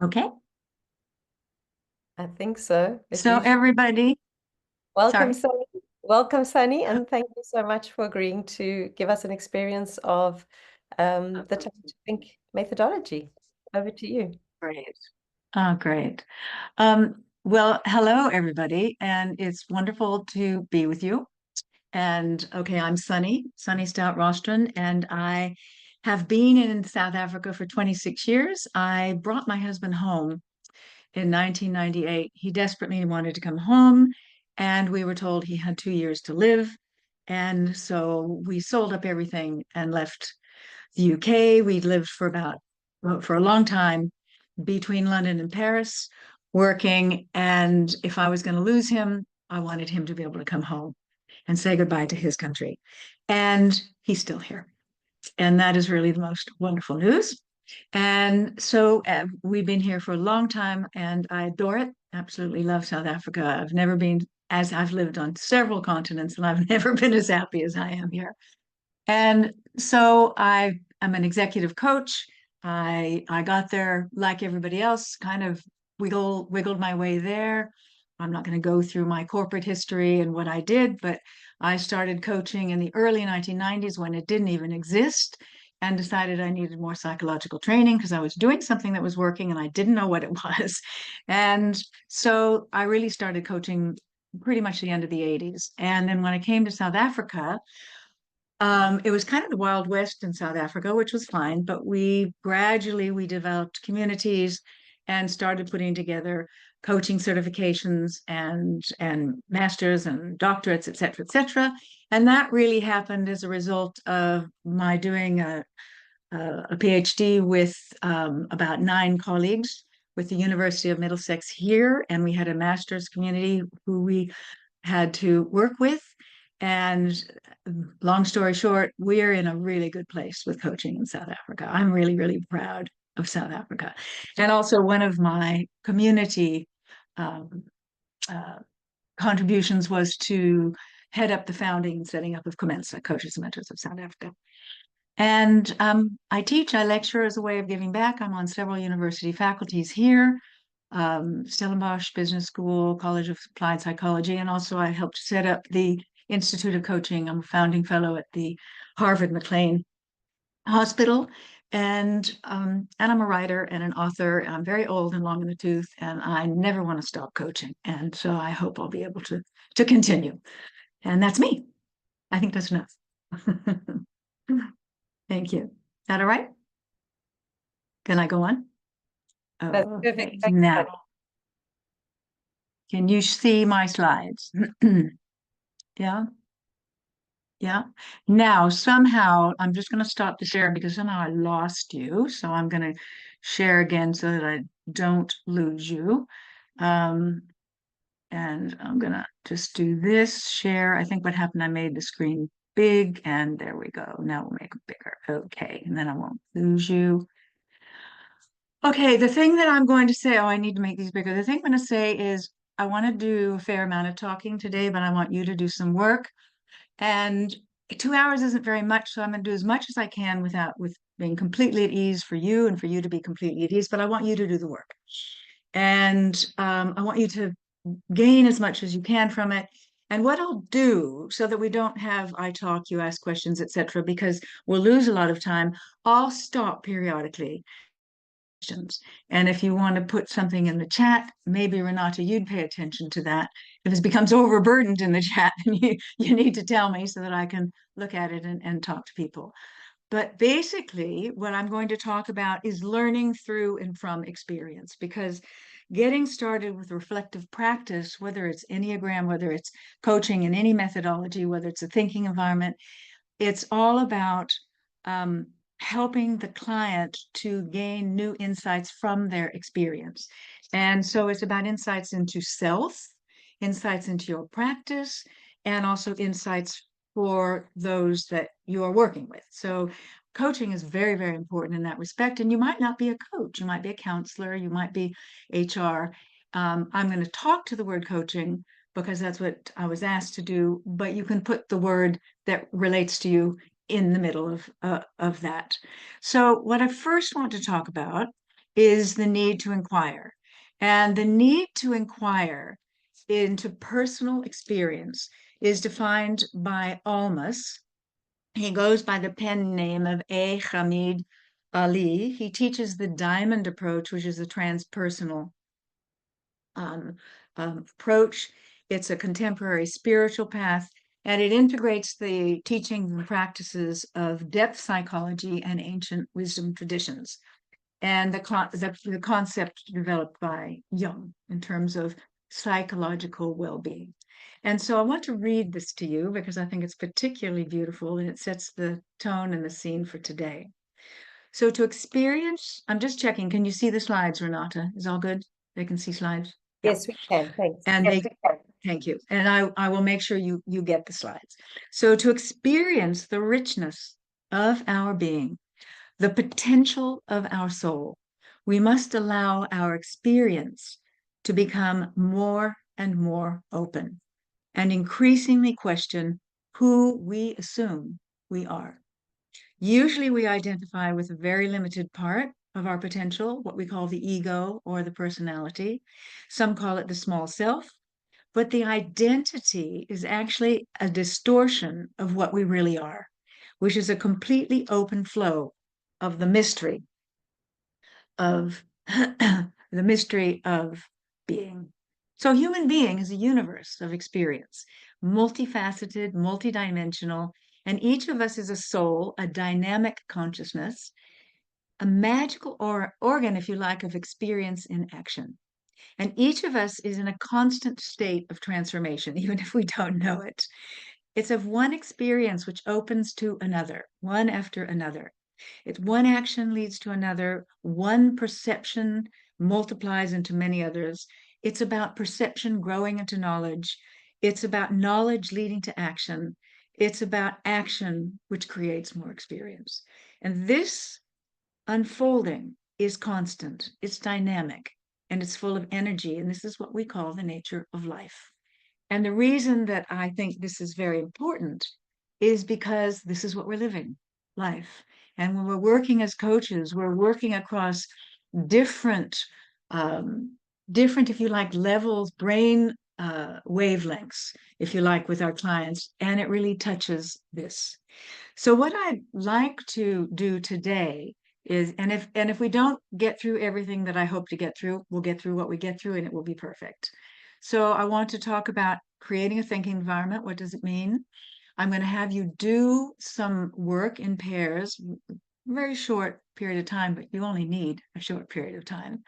Okay. I think so. It So usually everybody, welcome, sorry. Sunny. Welcome, Sunny, and thank you so much for agreeing to give us an experience of the time to think methodology. Over to you. Great. Oh, great. Well, hello everybody, and it's wonderful to be with you. And okay, I'm Sunny Stout-Rostron, and I have been in South Africa for 26 years. I brought my husband home in 1998. He desperately wanted to come home, and we were told he had 2 years to live. And so we sold up everything and left the UK. We lived well, for a long time between London and Paris, working. And if I was going to lose him, I wanted him to be able to come home and say goodbye to his country. And he's still here. And that is really the most wonderful news. And so we've been here for a long time, and I adore it. Absolutely love South Africa. I've never been, as I've lived on several continents, and I've never been as happy as I am here. And so I am an executive coach. I got there like everybody else, kind of wiggled my way there. I'm not going to go through my corporate history and what I did, but I started coaching in the early 1990s when it didn't even exist, and decided I needed more psychological training because I was doing something that was working and I didn't know what it was. And so I really started coaching pretty much the end of the 80s. And then when I came to South Africa, it was kind of the Wild West in South Africa, which was fine, but we developed communities and started putting together coaching certifications and masters and doctorates, et cetera, et cetera. And that really happened as a result of my doing a PhD with about 9 colleagues with the University of Middlesex here, and we had a master's community who we had to work with. And long story short, we're in a really good place with coaching in South Africa. I'm really, really proud of South Africa. And also, one of my community um, uh, contributions was to head up the founding and setting up of Comensa, Coaches and Mentors of South Africa. And I lecture as a way of giving back. I'm on several university faculties here, Stellenbosch Business School, College of Applied Psychology, and also I helped set up the Institute of Coaching. I'm a founding fellow at the Harvard McLean Hospital, and I'm a writer and an author. I'm very old and long in the tooth, and I never want to stop coaching. And so I hope I'll be able to continue. And that's me. I think that's enough. Thank you. Is that all right? Can I go on? That's Okay. perfect. Thanks, Now, Sunny. can you see my slides? Yeah. Yeah. Now, somehow, I'm just going to stop the share because somehow I lost you. So I'm going to share again so that I don't lose you. Um, and I'm going to just do this share. I think what happened, I made the screen big, and there we go. Now we'll make it bigger. Okay. And then I won't lose you. Okay. The thing that I'm going to say, oh, I need to make these bigger. The thing I'm going to say is I want to do a fair amount of talking today, but I want you to do some work. And 2 hours isn't very much, so I'm going to do as much as I can with being completely at ease for you and for you to be completely at ease. But I want you to do the work, and I want you to gain as much as you can from it. And what I'll do so that we don't have I talk, you ask questions, etc., because we'll lose a lot of time. I'll stop periodically. And if you want to put something in the chat, maybe Renata, you'd pay attention to that. If it becomes overburdened in the chat, you need to tell me so that I can look at it and talk to people. But basically, what I'm going to talk about is learning through and from experience, because getting started with reflective practice, whether it's Enneagram, whether it's coaching in any methodology, whether it's a thinking environment, it's all about um, helping the client to gain new insights from their experience. And so it's about insights into self, insights into your practice, and also insights for those that you are working with. So coaching is very, very important in that respect. And you might not be a coach, you might be a counselor, you might be HR. I'm going to talk to the word coaching because that's what I was asked to do, but you can put the word that relates to you in the middle of that. So what I first want to talk about is the need to inquire. And the need to inquire into personal experience is defined by Almas. He goes by the pen name of A. Hamid Ali. He teaches the diamond approach, which is a transpersonal um, approach. It's a contemporary spiritual path, and it integrates the teachings and practices of depth psychology and ancient wisdom traditions. And the concept developed by Jung in terms of psychological well-being. And so I want to read this to you because I think it's particularly beautiful and it sets the tone and the scene for today. So to experience, I'm just checking, can you see the slides, Renata? Is all good? They can see slides? Yeah. Yes, we can. Thanks. And they, thank you. And I will make sure you get the slides. So to experience the richness of our being, the potential of our soul, we must allow our experience to become more and more open and increasingly question who we assume we are. Usually we identify with a very limited part of our potential, what we call the ego or the personality. Some call it the small self, but the identity is actually a distortion of what we really are, which is a completely open flow of the mystery of the mystery of being. So human being is a universe of experience, multifaceted, multidimensional, and each of us is a soul, a dynamic consciousness, a magical organ, if you like, of experience in action. And each of us is in a constant state of transformation, even if we don't know it. It's of one experience which opens to another, one after another. It's one action leads to another, one perception multiplies into many others. It's about perception growing into knowledge. It's about knowledge leading to action. It's about action, which creates more experience. And this unfolding is constant, it's dynamic, and it's full of energy. And this is what we call the nature of life. And the reason that I think this is very important is because this is what we're living, life. And when we're working as coaches, we're working across different, um, different, if you like, levels, brain wavelengths, if you like, with our clients. And it really touches this. So what I'd like to do today is, and if we don't get through everything that I hope to get through, we'll get through what we get through and it will be perfect. So I want to talk about creating a thinking environment. What does it mean? I'm going to have you do some work in pairs, very short period of time, but you only need a short period of time.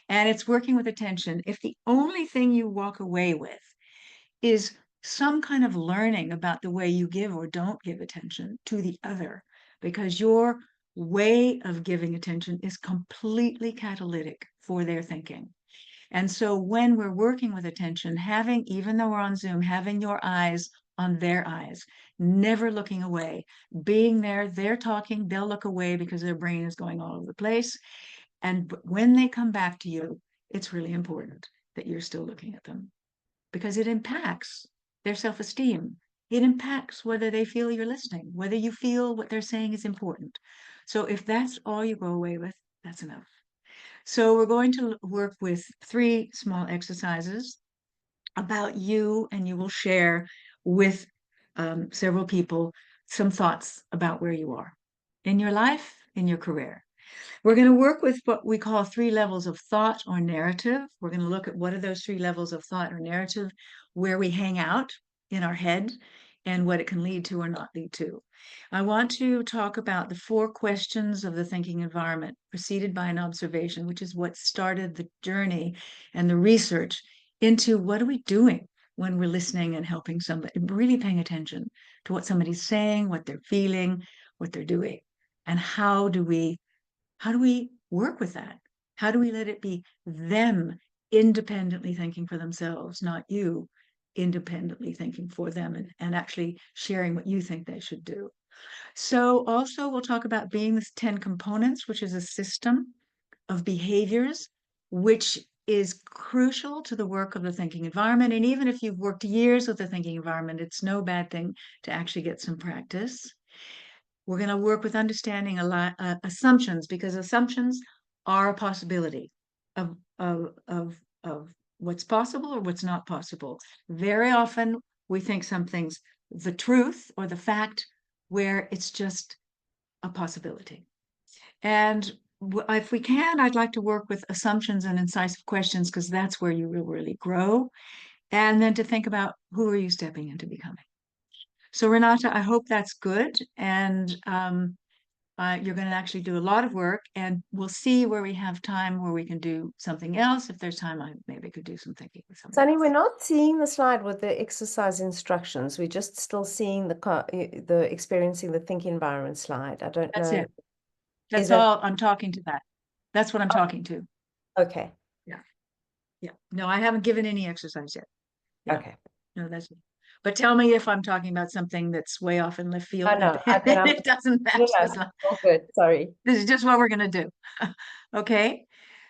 And it's working with attention. If the only thing you walk away with is some kind of learning about the way you give or don't give attention to the other, because your way of giving attention is completely catalytic for their thinking. And so when we're working with attention, having, even though we're on Zoom, having your eyes on their eyes, never looking away, being there, they're talking, they'll look away because their brain is going all over the place. And when they come back to you, it's really important that you're still looking at them because it impacts their self-esteem. It impacts whether they feel you're listening, whether you feel what they're saying is important. So if that's all you go away with, that's enough. So we're going to work with 3 small exercises about you, and you will share with several people some thoughts about where you are in your life, in your career. We're going to work with what we call 3 levels of thought or narrative. We're going to look at what are those 3 levels of thought or narrative, where we hang out in our head, and what it can lead to or not lead to. I want to talk about the 4 questions of the thinking environment, preceded by an observation, which is what started the journey and the research into what are we doing when we're listening and helping somebody, really paying attention to what somebody's saying, what they're feeling, what they're doing, and how do we work with that? How do we let it be them independently thinking for themselves, not you independently thinking for them and actually sharing what you think they should do? So also we'll talk about being the 10 components, which is a system of behaviors, which is crucial to the work of the thinking environment. And even if you've worked years with the thinking environment, it's no bad thing to actually get some practice. We're going to work with understanding a lot assumptions, because assumptions are a possibility of, of, of, of what's possible or what's not possible. Very often we think something's the truth or the fact where it's just a possibility. And if we can, I'd like to work with assumptions and incisive questions because that's where you will really grow. And then to think about who are you stepping into becoming. So Renata, I hope that's good. And you're going to actually do a lot of work, and we'll see where we have time where we can do something else. If there's time, I maybe could do some thinking with somebody Sunny, else. we're not seeing the slide with the exercise instructions. We're just still seeing the experiencing the think environment slide. I don't That's know. it. Is That's that all I'm talking to that. That's what I'm talking to. okay? Yeah. Yeah. No, I haven't given any exercise yet. Yeah. Okay. No, that's it. But tell me if I'm talking about something that's way off in left Oh field. no, then I'm It doesn't no, matter. no, all good. Sorry. This is just what we're going to do. Okay.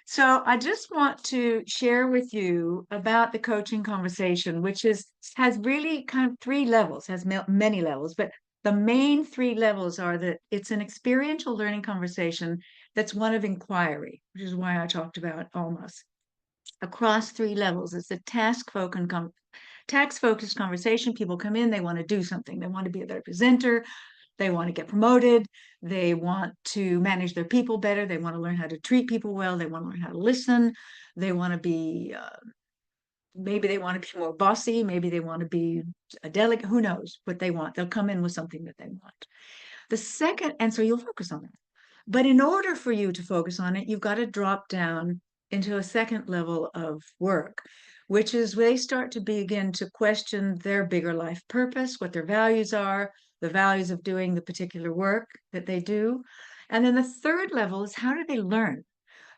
So I just want to share with you about the coaching conversation, which has really kind of three levels, has many levels, but the main three levels are that it's an experiential learning conversation that's one of inquiry, which is why I talked about almost across three levels. It's a task-focused conversation. People come in, they want to do something. They want to be a better presenter. They want to get promoted. They want to manage their people better. They want to learn how to treat people well. They want to learn how to listen. They want to be, maybe they want to be more bossy. Maybe they want to be a delegate. Who knows what they want? They'll come in with something that they want. The second, and so you'll focus on that. But in order for you to focus on it, you've got to drop down into a second level of work, which is they start to begin to question their bigger life purpose, what their values are, the values of doing the particular work that they do. And then the third level is how do they learn?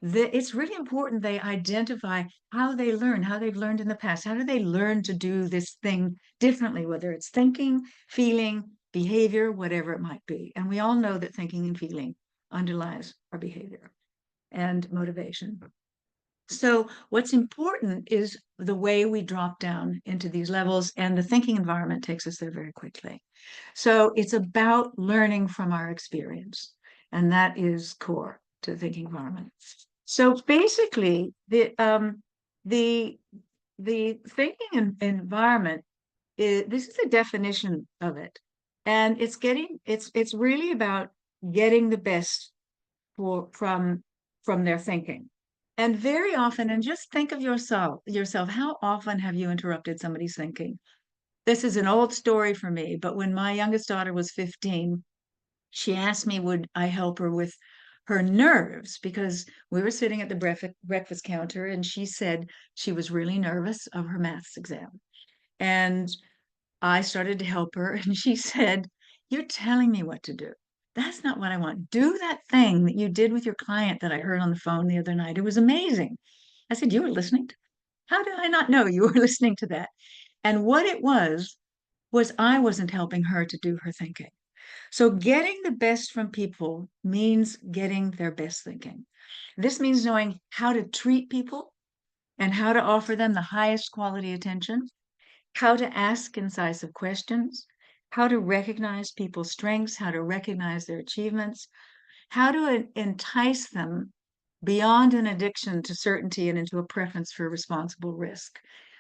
It's really important they identify how they learn, how they've learned in the past. How do they learn to do this thing differently, whether it's thinking, feeling, behavior, whatever it might be. And we all know that thinking and feeling underlies our behavior and motivation. So what's important is the way we drop down into these levels, and the thinking environment takes us there very quickly. So it's about learning from our experience, and that is core to the thinking environment. So basically, the the thinking environment is, this is a definition of it, and it's really about getting the best from their thinking. And very often, and just think of yourself, how often have you interrupted somebody's thinking? This is an old story for me, but when my youngest daughter was 15, she asked me would I help her with her nerves because we were sitting at the breakfast counter, and she said she was really nervous of her maths exam. And I started to help her, and she said, "You're telling me what to do. That's not what I want. Do that thing that you did with your client that I heard on the phone the other night. It was amazing." I said, "You were listening to How did I not know you were listening to that?" And what it was I wasn't helping her to do her thinking. So getting the best from people means getting their best thinking. This means knowing how to treat people and how to offer them the highest quality attention, how to ask incisive questions, how to recognize people's strengths, how to recognize their achievements, how to entice them beyond an addiction to certainty and into a preference for responsible risk.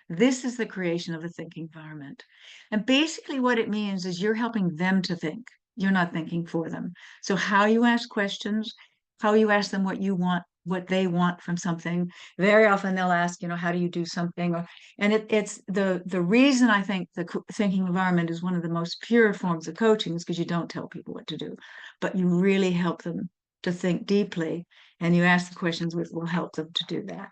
This is the creation of a thinking environment. And basically, what it means is you're helping them to think. You're not thinking for them. So, how you ask questions, how you ask them what you want, what they want from something. Very often they'll ask, how do you do something? And it's the reason I think the thinking environment is one of the most pure forms of coaching is because you don't tell people what to do, but you really help them to think deeply, and you ask the questions which will help them to do that.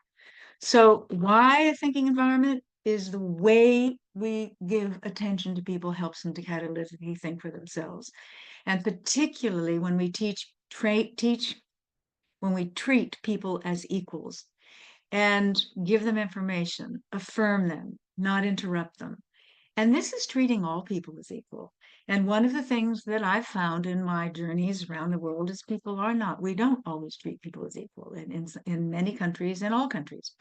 So why a thinking environment is the way we give attention to people helps them to catalytically think for themselves. And particularly when we when we treat people as equals and give them information, affirm them, not interrupt them. And this is treating all people as equal. And one of the things that I've found in my journeys around the world is we don't always treat people as equal in many countries, in all countries.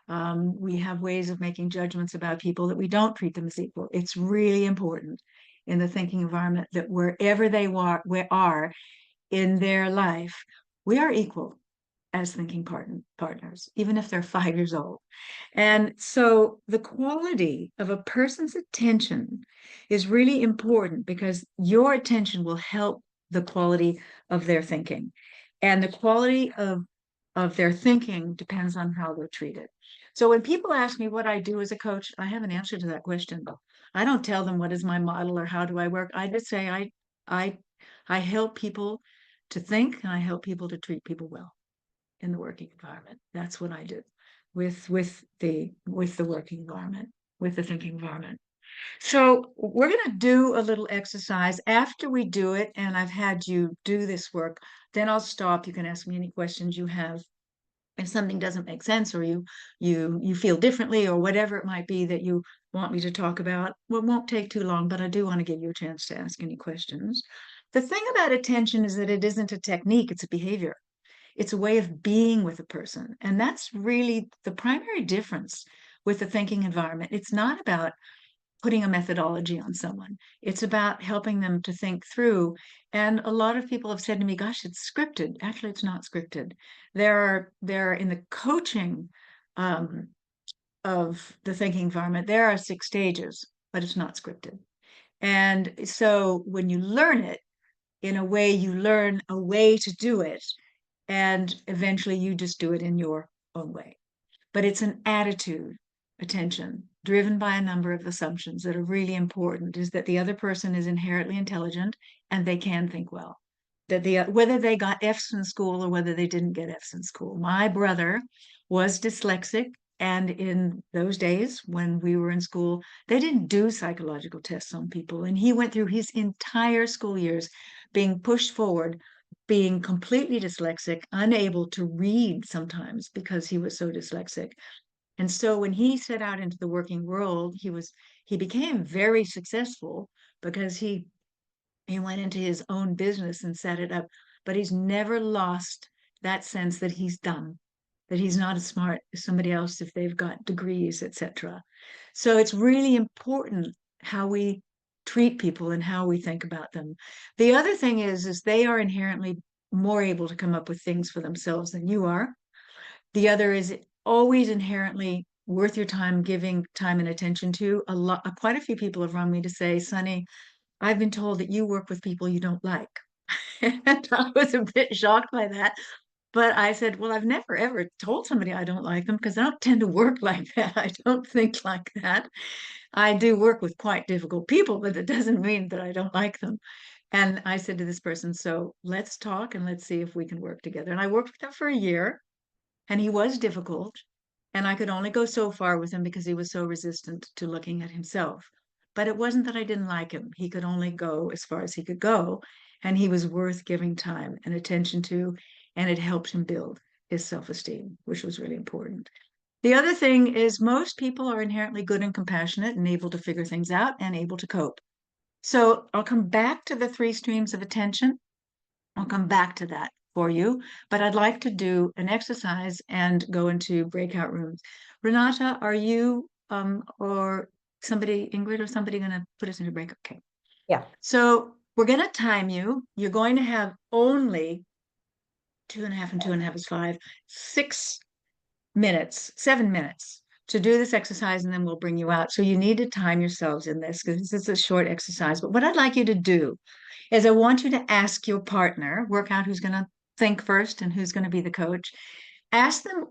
We have ways of making judgments about people that we don't treat them as equal. It's really important in the thinking environment that wherever they are in their life, we are equal. as thinking partners, even if they're 5 years old. And so the quality of a person's attention is really important because your attention will help the quality of their thinking. And the quality of their thinking depends on how they're treated. So when people ask me what I do as a coach, I have an answer to that question. I don't tell them what is my model or how do I work. I just say I I help people to think and I help people to treat people well in the working environment. That's what I do with the working environment, with the thinking environment. So we're going to do a little exercise. After we do it, and I've had you do this work, then I'll stop. You can ask me any questions you have. If something doesn't make sense or you feel differently or whatever it might be that you want me to talk about, well, it won't take too long, but I do want to give you a chance to ask any questions. The thing about attention is that it isn't a technique, it's a behavior. It's a way of being with a person. And that's really the primary difference with the thinking environment. It's not about putting a methodology on someone. It's about helping them to think through. And a lot of people have said to me, gosh, it's scripted. Actually, it's not scripted. There are in the coaching um, of the thinking environment, there are 6 stages, but it's not scripted. And so when you learn it, in a way, you learn a way to do it, and eventually you just do it in your own way. But it's an attitude, attention, driven by a number of assumptions that are really important, is that the other person is inherently intelligent and they can think well. That whether they got F's in school or whether they didn't get F's in school. My brother was dyslexic, and in those days when we were in school, they didn't do psychological tests on people. And he went through his entire school years being pushed forward, being completely dyslexic, unable to read sometimes because he was so dyslexic. And so when he set out into the working world, he became very successful because he went into his own business and set it up, but he's never lost that sense that he's dumb, that he's not as smart as somebody else if they've got degrees, etc. So it's really important how we treat people and how we think about them. The other thing is they are inherently more able to come up with things for themselves than you are. The other is always inherently worth your time giving time and attention to. Quite a few people have run me to say, Sonny, I've been told that you work with people you don't like. And I was a bit shocked by that. But I said, well, I've never ever told somebody I don't like them because I don't tend to work like that. I don't think like that. I do work with quite difficult people, but it doesn't mean that I don't like them. And I said to this person, so let's talk and let's see if we can work together. And I worked with him for a year, and he was difficult. And I could only go so far with him because he was so resistant to looking at himself. But it wasn't that I didn't like him. He could only go as far as he could go. And he was worth giving time and attention to. And it helped him build his self-esteem, which was really important. The other thing is most people are inherently good and compassionate and able to figure things out and able to cope. So I'll come back to the 3 streams of attention. I'll come back to that for you, but I'd like to do an exercise and go into breakout rooms. Renata, are you or somebody, Ingrid or somebody going to put us into breakout? Okay. Yeah. So we're going to time you. You're going to have only 2.5 and 2.5 is 5, 6 minutes, 7 minutes to do this exercise, and then we'll bring you out. So you need to time yourselves in this because this is a short exercise. But what I'd like you to do is I want you to ask your partner, work out who's going to think first and who's going to be the coach. Ask them,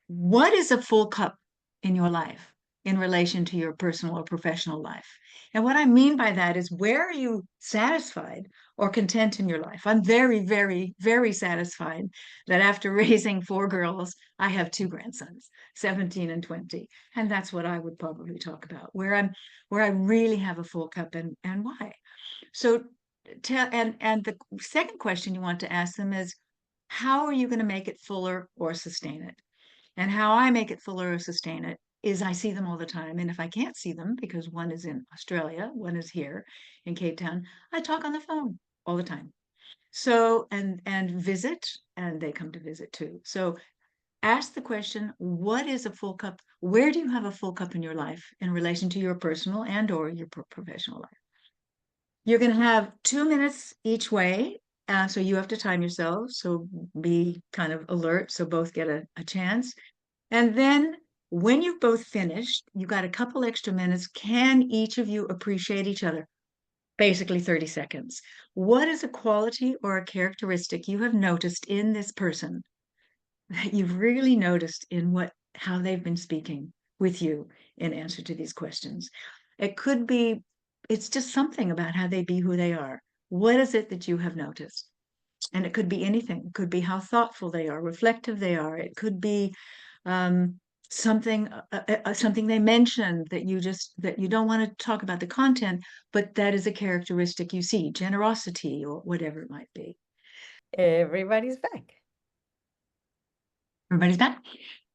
what is a full cup in your life in relation to your personal or professional life? And what I mean by that is, where are you satisfied or content in your life? I'm very, very, very satisfied that after raising 4 girls, I have 2 grandsons, 17 and 20. And that's what I would probably talk about, where I really have a full cup and why. So and the second question you want to ask them is, how are you going to make it fuller or sustain it? And how I make it fuller or sustain it is I see them all the time. And if I can't see them, because one is in Australia, one is here in Cape Town, I talk on the phone all the time. So and visit, and they come to visit too. So ask the question, what is a full cup? Where do you have a full cup in your life in relation to your personal and or your professional life? You're going to have 2 minutes each way. So you have to time yourself. So be kind of alert so both get a chance. And then when you've both finished, you got a couple extra minutes. Can each of you appreciate each other? Basically 30 seconds. What is a quality or a characteristic you have noticed in this person that you've really noticed in how they've been speaking with you in answer to these questions? It could be, it's just something about how they be who they are. What is it that you have noticed? And it could be anything. It could be how thoughtful they are, reflective they are. It could be um, something they mentioned that you don't want to talk about the content, but that is a characteristic you see, generosity or whatever it might be. Everybody's back. Everybody's back.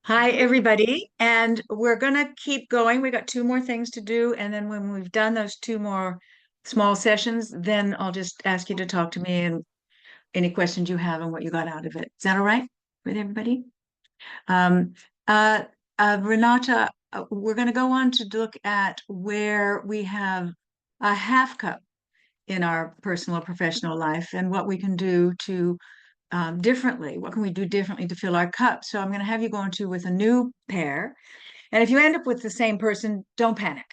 Hi, everybody. And we're going to keep going. We got two more things to do. And then when we've done those two more small sessions, then I'll just ask you to talk to me and any questions you have and what you got out of it. Is that all right with everybody? Um, uh, Renata, we're going to go on to look at where we have a half cup in our personal or professional life and what we can do to differently. What can we do differently to fill our cup? So I'm going to have you go into with a new pair. And if you end up with the same person, don't panic.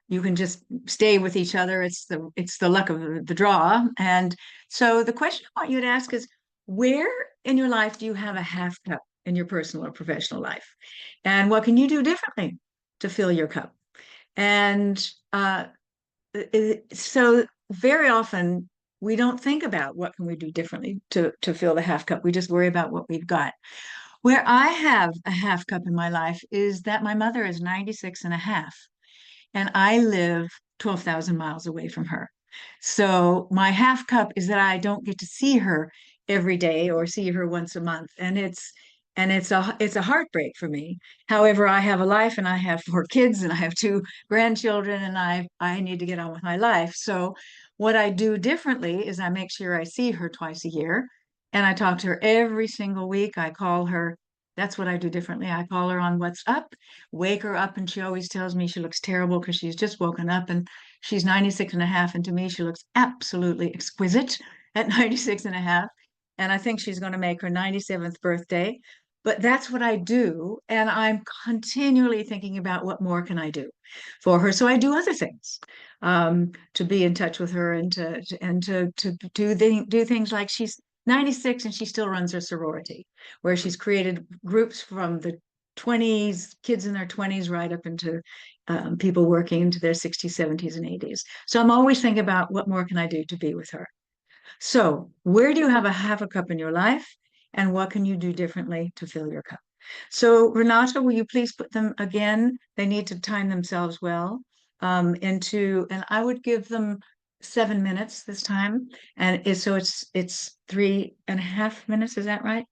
You can just stay with each other. It's the luck of the draw. And so the question I want you to ask is, where in your life do you have a half cup in your personal or professional life? And what can you do differently to fill your cup? And so very often we don't think about what can we do differently to fill the half cup. We just worry about what we've got. Where I have a half cup in my life is that my mother is 96 and a half, and I live 12,000 miles away from her. So my half cup is that I don't get to see her every day or see her once a month. And it's a heartbreak for me. However, I have a life and I have four kids and I have two grandchildren and I need to get on with my life. So what I do differently is I make sure I see her twice a year and I talk to her every single week. I call her. That's what I do differently. I call her on what's up, wake her up, and she always tells me she looks terrible because she's just woken up and she's 96 and a half. And to me, she looks absolutely exquisite at 96 and a half. And I think she's going to make her 97th birthday. But that's what I do. And I'm continually thinking about what more can I do for her. So I do other things to be in touch with her and to do things like she's 96 and she still runs her sorority, where she's created groups from the 20s, kids in their 20s, right up into people working into their 60s, 70s, and 80s. So I'm always thinking about what more can I do to be with her. So where do you have a half a cup in your life? And what can you do differently to fill your cup? So Renata, will you please put them again? They need to time themselves well and I would give them 7 minutes this time. And so it's 3.5 minutes, is that right?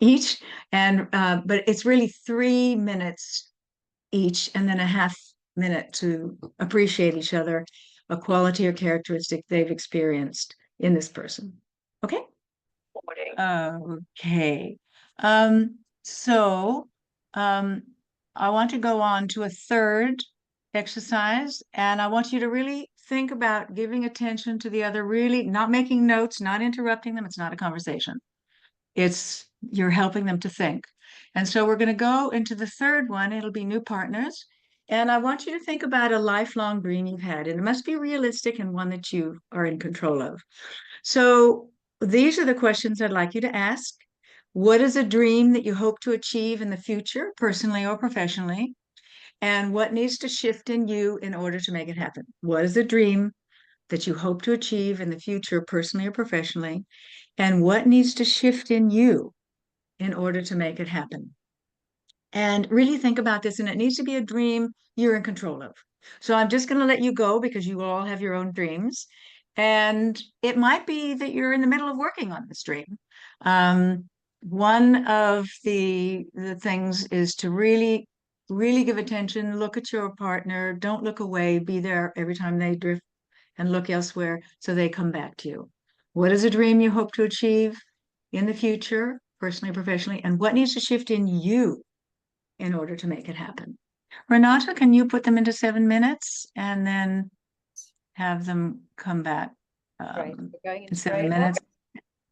Each. But it's really 3 minutes each and then a half minute to appreciate each other, a quality or characteristic they've experienced in this person. Okay? Okay. So I want to go on to a third exercise, and I want you to really think about giving attention to the other, really not making notes, not interrupting them. It's not a conversation. It's you're helping them to think. And so we're going to go into the third one. It'll be new partners. And I want you to think about a lifelong dream you've had, and it must be realistic and one that you are in control of. So these are the questions I'd like you to ask. What is a dream that you hope to achieve in the future, personally or professionally? And what needs to shift in you in order to make it happen? What is a dream that you hope to achieve in the future, personally or professionally? And what needs to shift in you in order to make it happen? And really think about this. And it needs to be a dream you're in control of. So I'm just going to let you go because you all have your own dreams. And it might be that you're in the middle of working on this dream. One of the things is to really, really give attention, look at your partner, don't look away, be there every time they drift and look elsewhere so they come back to you. What is a dream you hope to achieve in the future, personally, professionally, and what needs to shift in you in order to make it happen? Renata, can you put them into 7 minutes and then have them come back Great. We're going in into 7 breakout. minutes.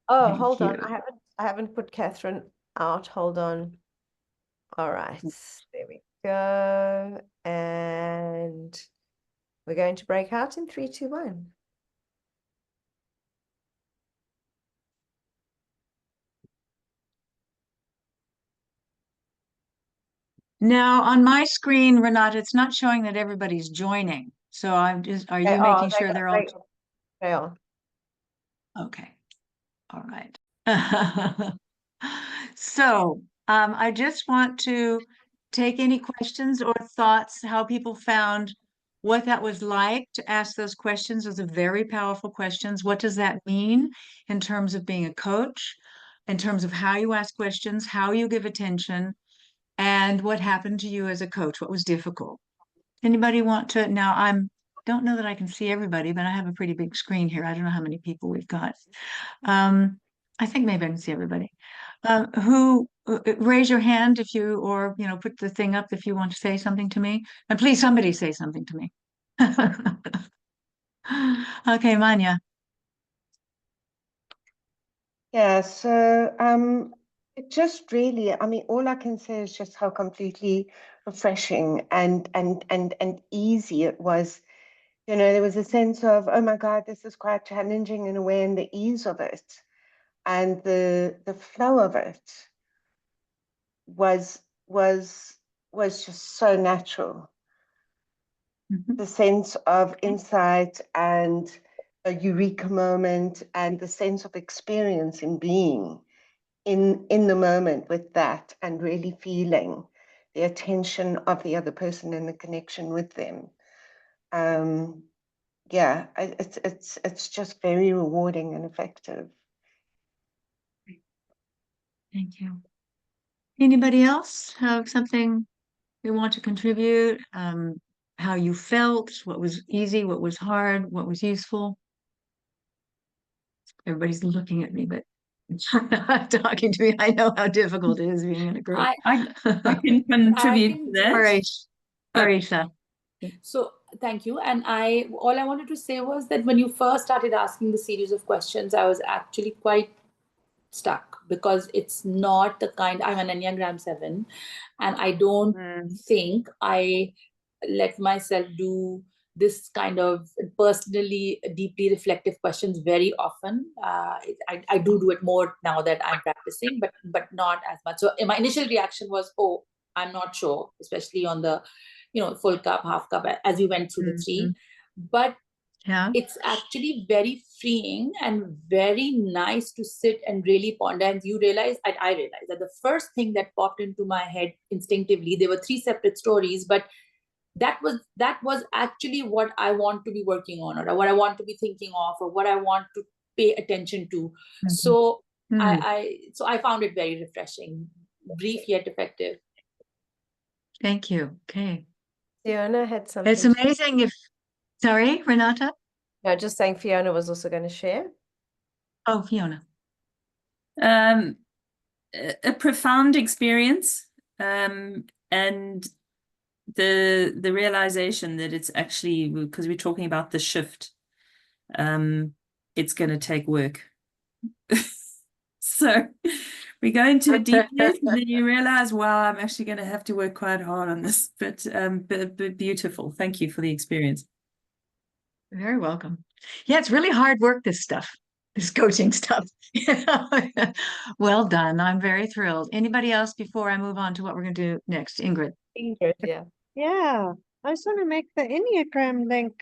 Oh, Thank hold on. you. I haven't put Catherine out. Hold on. All right. There we go. And we're going to break out in 3, 2, 1. Now on my screen, Renata, it's not showing that everybody's joining. So are They you are. making sure they're all They are. okay? All right. So I just want to take any questions or thoughts, how people found what that was like to ask those questions. Those are very powerful questions. What does that mean in terms of being a coach, in terms of how you ask questions, how you give attention, and what happened to you as a coach? What was difficult? Anybody want to? Now, don't know that I can see everybody, but I have a pretty big screen here. I don't know how many people we've got. I think maybe I can see everybody. Who raise your hand if you, or put the thing up if you want to say something to me. And please, somebody say something to me. Okay, Manya. Yeah, so it just really, I mean, all I can say is just how completely refreshing and easy it was. There was a sense of, oh my God, this is quite challenging in a way, and the ease of it and the flow of it was was was just so natural. Mhm. The sense of insight and a eureka moment and the sense of experience in being in the moment with that and really feeling the attention of the other person and the connection with them. Yeah, it's just very rewarding and effective. Thank you. Anybody else have something they want to contribute? How you felt, what was easy, what was hard, what was useful? Everybody's looking at me, but not talking to me. I know how difficult it is being in a group. I can contribute to that. All right, Marisa. So thank you. And all I wanted to say was that when you first started asking the series of questions, I was actually quite stuck because it's not the kind. I'm an Enneagram 7, and I don't think I let myself do this kind of personally deeply reflective questions very often. I do it more now that I'm practicing, but not as much. So my initial reaction was, oh, I'm not sure, especially on the full cup, half cup, as we went through the 3. But Yeah. it's actually very freeing and very nice to sit and really ponder. And I realized that the first thing that popped into my head instinctively, there were 3 separate stories, but that was actually what I want to be working on, or what I want to be thinking of, or what I want to pay attention to. So I found it very refreshing, brief yet effective. Thank you. Okay. Fiona had something. It's amazing sorry, Renata? No, just saying Fiona was also going to share. Oh, Fiona. A profound experience, and the realization that it's actually, because we're talking about the shift, it's going to take work. So we go into a deep depth, and then you realize, wow, I'm actually going to have to work quite hard on this. But beautiful. Thank you for the experience. You're very welcome. Yeah, it's really hard work, this stuff, this coaching stuff. Well done. I'm very thrilled. Anybody else before I move on to what we're going to do next? Ingrid. Ingrid, yeah. Yeah, I just want to make the Enneagram link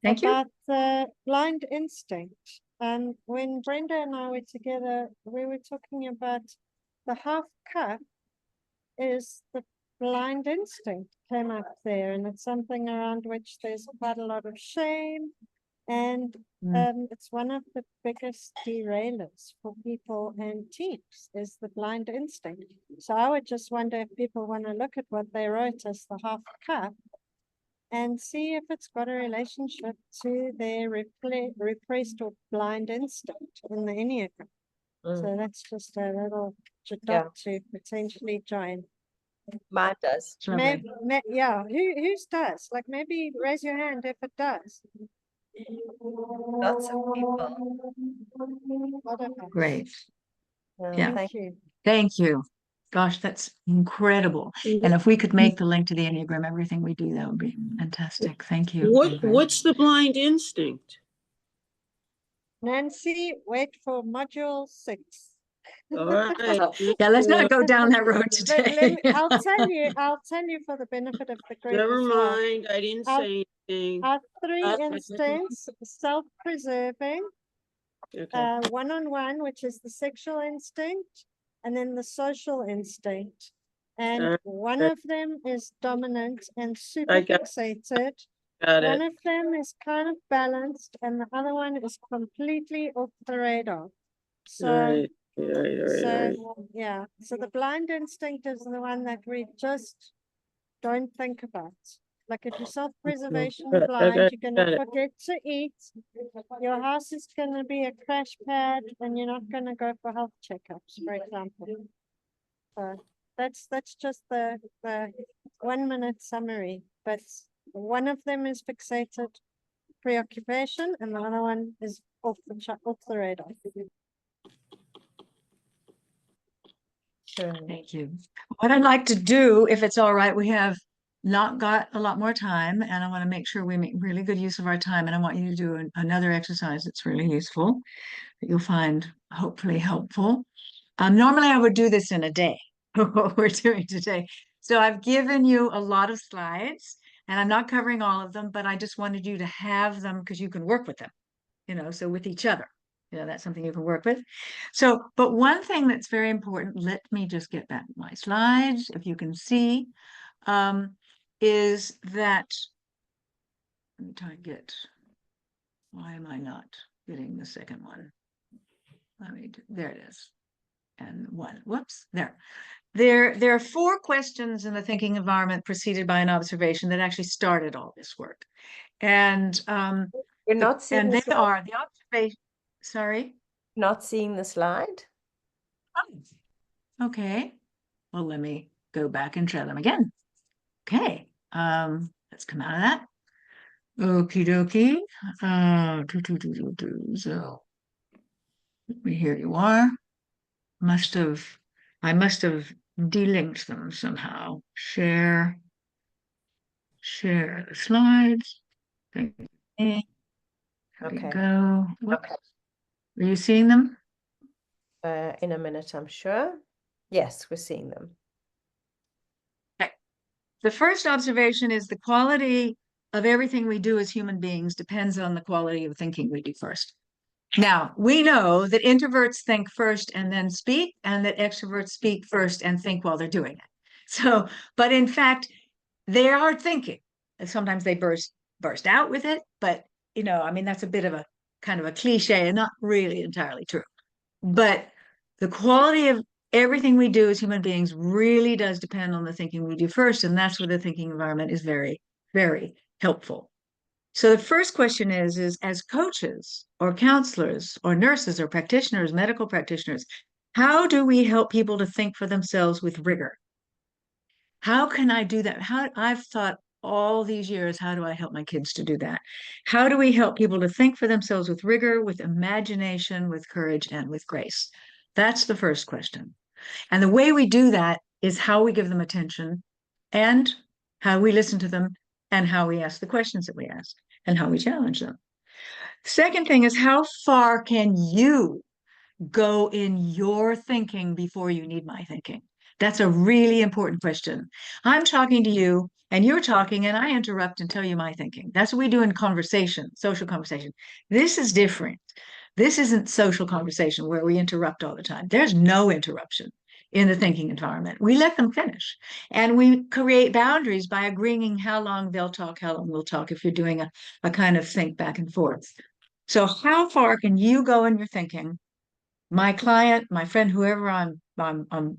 Thank you. about the blind instinct. And when Brenda and I were together, we were talking about the half cup is the blind instinct came up there, and it's something around which there's quite a lot of shame. And it's one of the biggest derailers for people and teams is the blind instinct. So I would just wonder if people want to look at what they wrote as the half cup and see if it's got a relationship to their repressed or blind instinct in the Enneagram. So that's just a little dot to potentially join. Mine does. Maybe, yeah, whose does? Like maybe raise your hand if it does. Lots of people. Whatever. Great. Well, Yeah. Thank you. Thank you. Gosh, that's incredible. And if we could make the link to the Enneagram, everything we do, that would be fantastic. Thank you. What's the blind instinct? Nancy, wait for module 6. All right. Yeah, let's not go down that road today. I'll tell you for the benefit of the group Never as well. mind. I didn't say anything. Our 3 instincts, self-preserving, Okay. one-on-one, which is the sexual instinct, and then the social instinct. And one of them is dominant and super I got- fixated. Got One it. of them is kind of balanced, and the other one is completely off the radar. So, Right. Right. yeah. So the blind instinct is the one that we just don't think about. Like if you're self-preservation Got it, blind, got you're gonna it. forget to eat. Your house is gonna be a crash pad, and you're not gonna go for health checkups, for example. So that's just the 1-minute summary. But one of them is fixated preoccupation, and the other one is off the radar. Sure. Thank you. What I'd like to do, if it's all right, we have not got a lot more time, and I want to make sure we make really good use of our time. And I want you to do another exercise that's really useful, that you'll find hopefully helpful. Normally I would do this in a day, what we're doing today. So I've given you a lot of slides, and I'm not covering all of them, but I just wanted you to have them because you can work with them, so with each other. That's something you can work with. So, but one thing that's very important, let me just get back to my slides, if you can see, is that, let me try and get, why am I not getting the second one? There it is. And one, whoops, there. There are 4 questions in the thinking environment preceded by an observation that actually started all this work. And You're not seeing and the they slide. are the observation, sorry. Not seeing the slide. Oh, okay. Well, let me go back and show them again. Okay. Let's come out of that. Okie dokie. So here you are. I must have delinked them somehow. Share the slides. There we Okay. go. Okay. Are you seeing them? In a minute, I'm sure. Yes, we're seeing them. Okay. The first observation is the quality of everything we do as human beings depends on the quality of thinking we do first. Now, we know that introverts think first and then speak, and that extroverts speak first and think while they're doing it. So, but in fact, they are thinking. And sometimes they burst out with it, but that's a bit of a kind of a cliche and not really entirely true. But the quality of everything we do as human beings really does depend on the thinking we do first, and that's where the thinking environment is very, very helpful. So the first question is as coaches or counselors or nurses or practitioners, medical practitioners, how do we help people to think for themselves with rigor? How can I do that? I've thought all these years, how do I help my kids to do that? How do we help people to think for themselves with rigor, with imagination, with courage, and with grace? That's the first question. And the way we do that is how we give them attention and how we listen to them and how we ask the questions that we ask and how we challenge them. Second thing is, how far can you go in your thinking before you need my thinking? That's a really important question. I'm talking to you and you're talking and I interrupt and tell you my thinking. That's what we do in conversation, social conversation. This is different. This isn't social conversation where we interrupt all the time. There's no interruption in the thinking environment. We let them finish and we create boundaries by agreeing how long they'll talk, how long we'll talk if you're doing a kind of think back and forth. So how far can you go in your thinking? My client, my friend, whoever I'm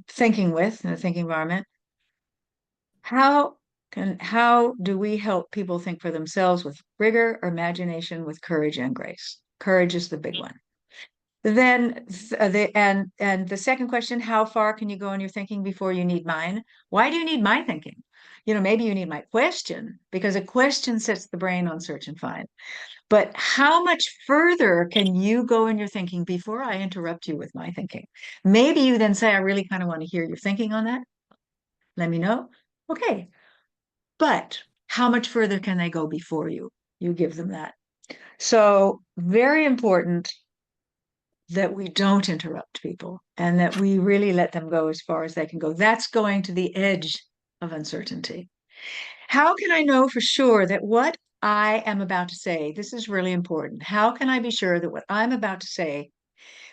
thinking with in the thinking environment, how do we help people think for themselves with rigor, imagination, with courage and grace? Courage is the big one. Then the second question, how far can you go in your thinking before you need mine? Why do you need my thinking? Maybe you need my question, because a question sets the brain on search and find. But how much further can you go in your thinking before I interrupt you with my thinking? Maybe you then say, I really kind of want to hear your thinking on that. Let me know. Okay. But how much further can they go before you give them that? So very important that we don't interrupt people and that we really let them go as far as they can go. That's going to the edge of uncertainty. How can I know for sure that what I am about to say, this is really important. How can I be sure that what I'm about to say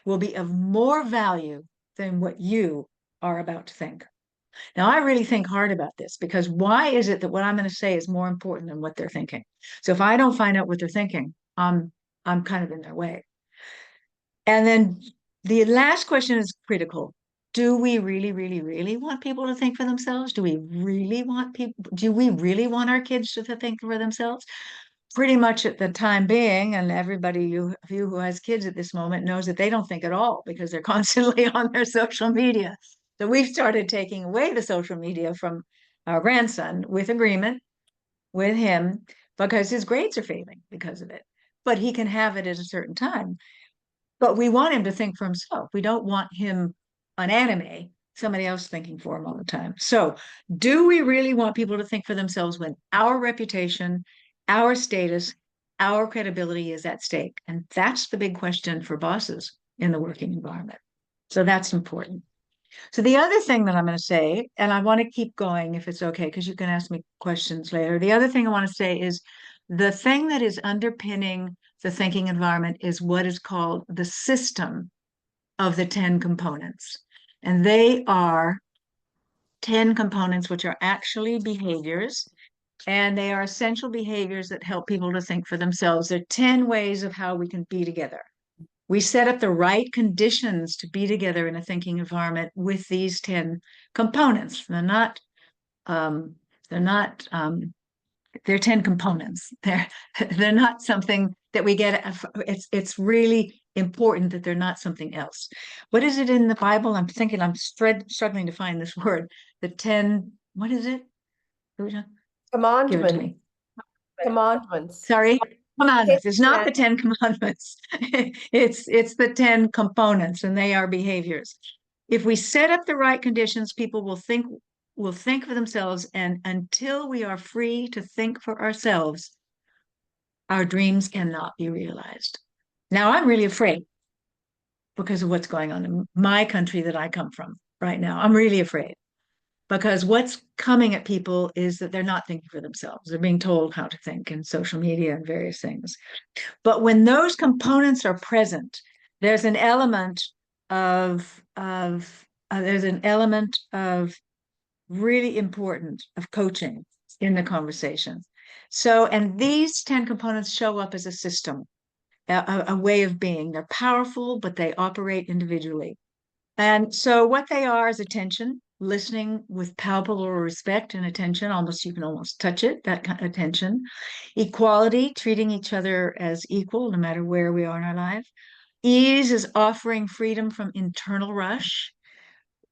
will be of more value than what you are about to think? Now, I really think hard about this, because why is it that what I'm going to say is more important than what they're thinking? So if I don't find out what they're thinking, I'm kind of in their way. And then the last question is critical. Do we really, really, really want people to think for themselves? Do we really want our kids to think for themselves? Pretty much at the time being, and everybody of you who has kids at this moment knows that they don't think at all, because they're constantly on their social media. So we've started taking away the social media from our grandson with agreement with him, because his grades are failing because of it. But he can have it at a certain time. But we want him to think for himself. We don't want him an anime, somebody else thinking for him all the time. So do we really want people to think for themselves when our reputation, our status, our credibility is at stake? And that's the big question for bosses in the working environment. So that's important. So the other thing that I'm going to say, and I want to keep going if it's okay, because you can ask me questions later. The other thing I want to say is the thing that is underpinning the thinking environment is what is called the system of the 10 components. And they are 10 components, which are actually behaviors, and they are essential behaviors that help people to think for themselves. There are 10 ways of how we can be together. We set up the right conditions to be together in a thinking environment with these 10 components. They're 10 components. They're not something that we get. It's really important that they're not something else. What is it in the Bible? I'm struggling to find this word. The 10, what is it? Give it to Commandment. me. Commandments. Sorry, commandments. It's not the 10 Commandments. commandments. It's the 10 components, and they are behaviors. If we set up the right conditions, people will think for themselves, and until we are free to think for ourselves, our dreams cannot be realized. Now, I'm really afraid because of what's going on in my country that I come from right now. I'm really afraid, because what's coming at people is that they're not thinking for themselves. They're being told how to think in social media and various things. But when those components are present, there's an element of really important of coaching in the conversation. So, and these 10 components show up as a system, a way of being. They're powerful, but they operate individually. And so what they are is attention, listening with palpable respect and attention. You can almost touch it, that kind of attention. Equality, treating each other as equal, no matter where we are in our life. Ease is offering freedom from internal rush.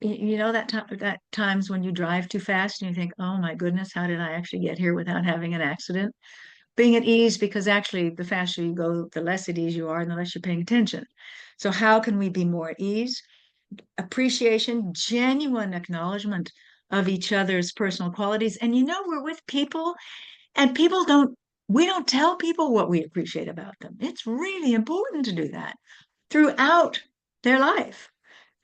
That times when you drive too fast and you think, oh my goodness, how did I actually get here without having an accident? Being at ease, because actually the faster you go, the less at ease you are and the less you're paying attention. So how can we be more at ease? Appreciation, genuine acknowledgement of each other's personal qualities. And we're with people, and we don't tell people what we appreciate about them. It's really important to do that throughout their life,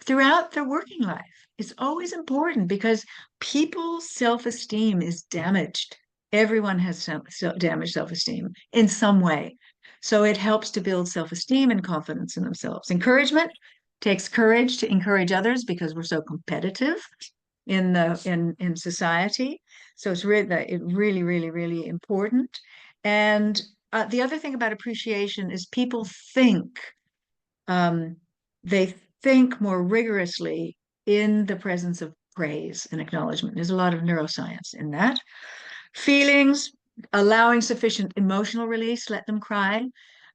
throughout their working life. It's always important, because people's self-esteem is damaged. Everyone has damaged self-esteem in some way. So it helps to build self-esteem and confidence in themselves. Encouragement takes courage to encourage others, because we're so competitive in society. So it's really, really, really important. And the other thing about appreciation is people they think more rigorously in the presence of praise and acknowledgement. There's a lot of neuroscience in that. Feelings, allowing sufficient emotional release, let them cry.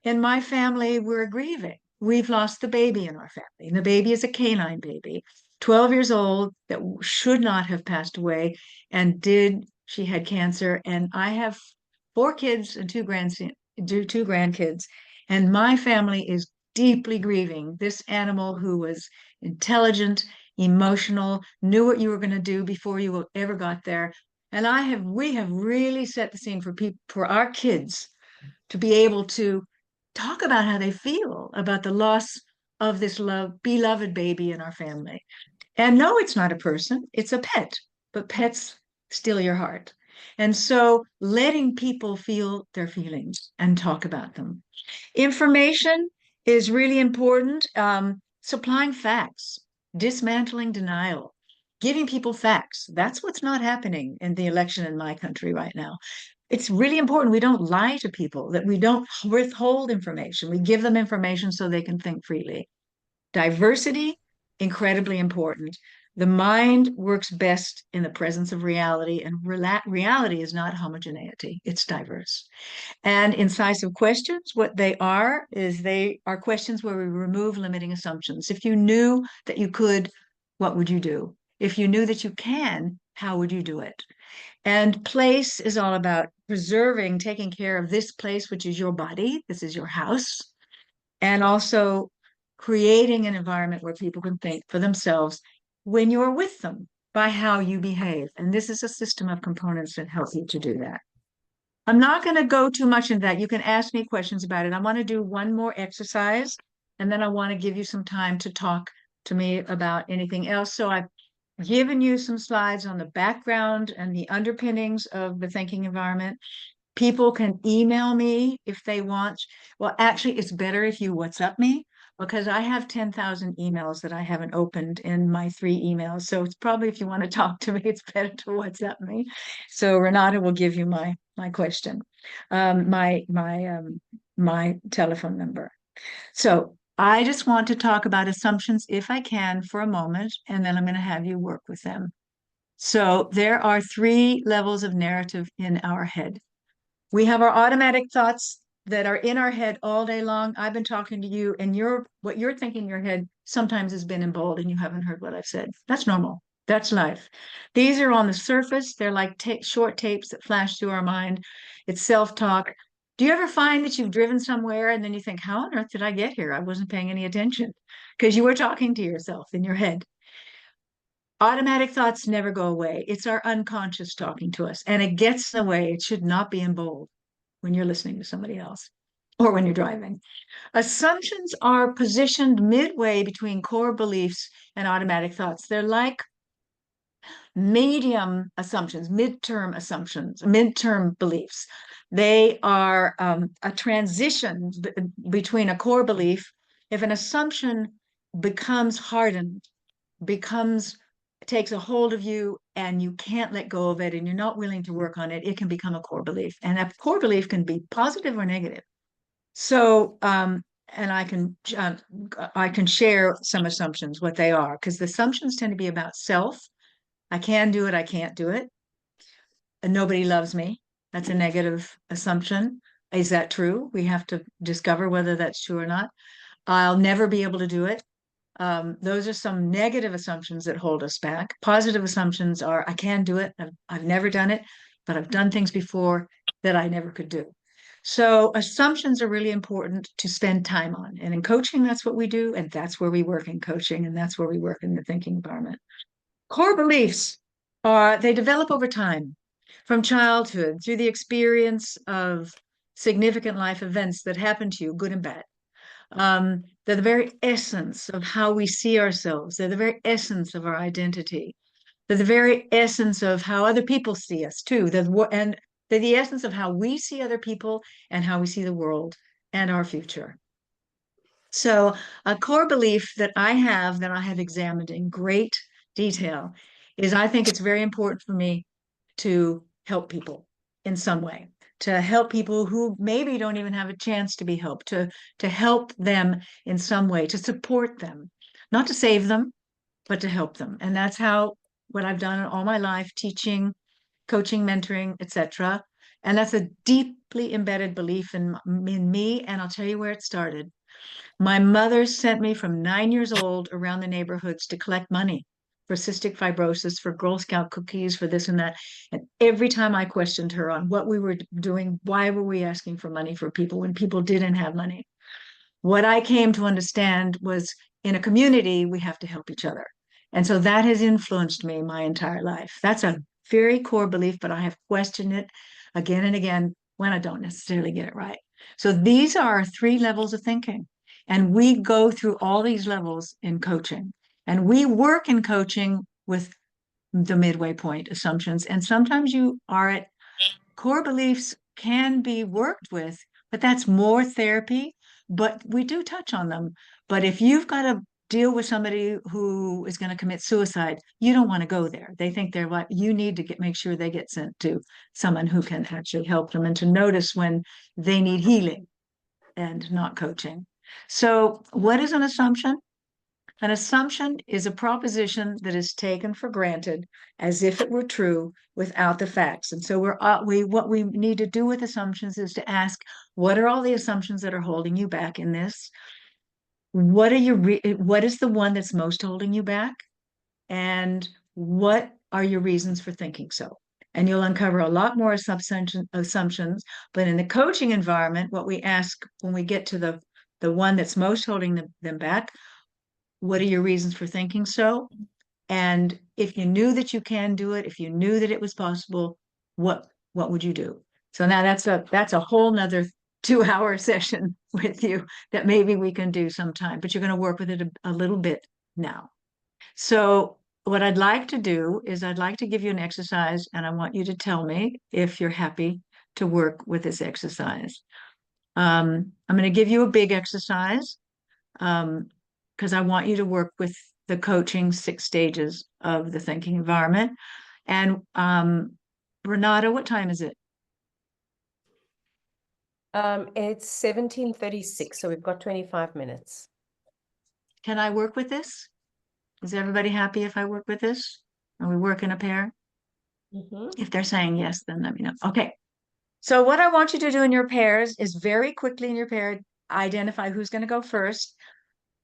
In my family, we're grieving. we've lost the baby in our family. And the baby is a canine baby, 12 years old, that should not have passed away and did. She had cancer. And I have 4 kids and 2 grandkids. And my family is deeply grieving this animal who was intelligent, emotional, knew what you were going to do before you ever got there. And we have really set the scene for our kids to be able to talk about how they feel about the loss of this beloved baby in our family. And no, it's not a person, it's a pet, but pets steal your heart. And so letting people feel their feelings and talk about them. Information is really important. Supplying facts, dismantling denial, giving people facts. That's what's not happening in the election in my country right now. It's really important we don't lie to people, that we don't withhold information. We give them information so they can think freely. Diversity, incredibly important. The mind works best in the presence of reality, and reality is not homogeneity, it's diverse. And incisive questions, what they are questions where we remove limiting assumptions. If you knew that you could, what would you do? If you knew that you can, how would you do it? And place is all about preserving, taking care of this place, which is your body. This is your house. And also creating an environment where people can think for themselves when you're with them by how you behave. And this is a system of components that help you to do that. I'm not going to go too much into that. You can ask me questions about it. I want to do one more exercise, and then I want to give you some time to talk to me about anything else. So I've given you some slides on the background and the underpinnings of the thinking environment. People can email me if they want. Well, actually, it's better if you WhatsApp me, because I have 10,000 emails that I haven't opened in my 3 emails. So it's probably, if you want to talk to me, it's better to WhatsApp me. So Renata will give you my question, my telephone number. So I just want to talk about assumptions if I can for a moment, and then I'm going to have you work with them. So there are 3 levels of narrative in our head. We have our automatic thoughts that are in our head all day long. I've been talking to you, and what you're thinking in your head sometimes has been in bold and you haven't heard what I've said. That's normal. That's life. These are on the surface. They're like short tapes that flash through our mind. It's self-talk. Do you ever find that you've driven somewhere and then you think, how on earth did I get here? I wasn't paying any attention, because you were talking to yourself in your head. Automatic thoughts never go away. It's our unconscious talking to us, and it gets in the way. It should not be in bold when you're listening to somebody else or when you're driving. Assumptions are positioned midway between core beliefs and automatic thoughts. They're like medium assumptions, midterm beliefs. They are a transition between a core belief. If an assumption becomes hardened, takes a hold of you, and you can't let go of it, and you're not willing to work on it, it can become a core belief. And that core belief can be positive or negative. So, and I can share some assumptions, what they are, because the assumptions tend to be about self. I can do it, I can't do it. And nobody loves me. That's a negative assumption. Is that true? We have to discover whether that's true or not. I'll never be able to do it. Those are some negative assumptions that hold us back. Positive assumptions are, I can do it. I've never done it, but I've done things before that I never could do. So assumptions are really important to spend time on. And in coaching, that's what we do. And that's where we work in coaching. And that's where we work in the thinking environment. Core beliefs they develop over time, from childhood through the experience of significant life events that happen to you, good and bad. They're the very essence of how we see ourselves. They're the very essence of our identity. They're the very essence of how other people see us too. And they're the essence of how we see other people and how we see the world and our future. So a core belief that I have examined in great detail is, I think it's very important for me to help people in some way, to help people who maybe don't even have a chance to be helped, to help them in some way, to support them, not to save them, but to help them. And that's what I've done all my life, teaching, coaching, mentoring, etc. And that's a deeply embedded belief in me. And I'll tell you where it started. My mother sent me from 9 years old around the neighborhoods to collect money for cystic fibrosis, for Girl Scout cookies, for this and that. And every time I questioned her on what we were doing, why were we asking for money for people when people didn't have money? What I came to understand was in a community, we have to help each other. And so that has influenced me my entire life. That's a very core belief, but I have questioned it again and again when I don't necessarily get it right. So these are 3 levels of thinking. And we go through all these levels in coaching. And we work in coaching with the midway point assumptions. And sometimes you are at core beliefs can be worked with, but that's more therapy. But we do touch on them. But if you've got to deal with somebody who is going to commit suicide, you don't want to go there. They think they're like, you need to make sure they get sent to someone who can actually help them and to notice when they need healing and not coaching. So, what is an assumption? An assumption is a proposition that is taken for granted as if it were true without the facts. And so what we need to do with assumptions is to ask, what are all the assumptions that are holding you back in this? What is the one that's most holding you back? And what are your reasons for thinking so? And you'll uncover a lot more assumptions. But in the coaching environment, what we ask when we get to the one that's most holding them back, what are your reasons for thinking so? And if you knew that you can do it, if you knew that it was possible, what would you do? So now that's a whole nother 2-hour session with you that maybe we can do sometime, but you're going to work with it a little bit now. So what I'd like to do is I'd like to give you an exercise, and I want you to tell me if you're happy to work with this exercise. I'm going to give you a big exercise. Because I want you to work with the coaching 6 stages of the thinking environment. And Renata, what time is it? It's 17:36, so we've got 25 minutes. Can I work with this? Is everybody happy if I work with this? Are we work in a pair? If they're saying yes, then let me know. Okay. So what I want you to do in your pairs is very quickly in your pair, identify who's going to go first.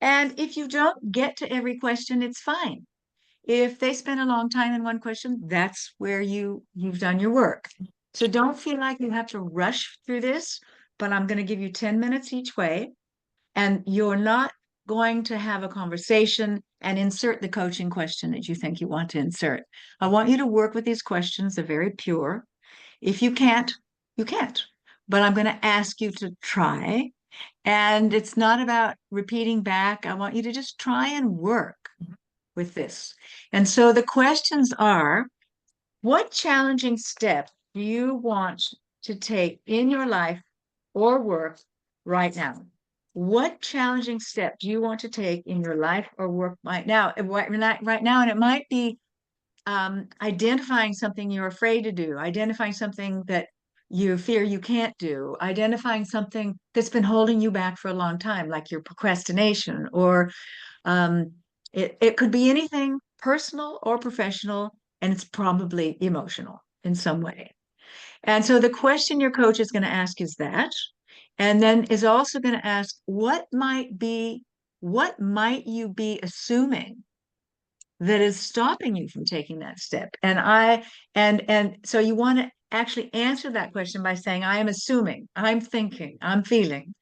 And if you don't get to every question, it's fine. If they spend a long time in one question, that's where you've done your work. So don't feel like you have to rush through this, but I'm going to give you 10 minutes each way. And you're not going to have a conversation and insert the coaching question that you think you want to insert. I want you to work with these questions. They're very pure. If you can't, you can't. But I'm going to ask you to try. And it's not about repeating back. I want you to just try and work with this. And so the questions are, what challenging step do you want to take in your life or work right now? What challenging step do you want to take in your life or work right now? Right now, and it might be identifying something you're afraid to do, identifying something that you fear you can't do, identifying something that's been holding you back for a long time, like your procrastination, or it could be anything personal or professional, and it's probably emotional in some way. And so the question your coach is going to ask is that, and then is also going to ask, what might you be assuming that is stopping you from taking that step? And so you want to actually answer that question by saying, I am assuming, I'm thinking, I'm feeling.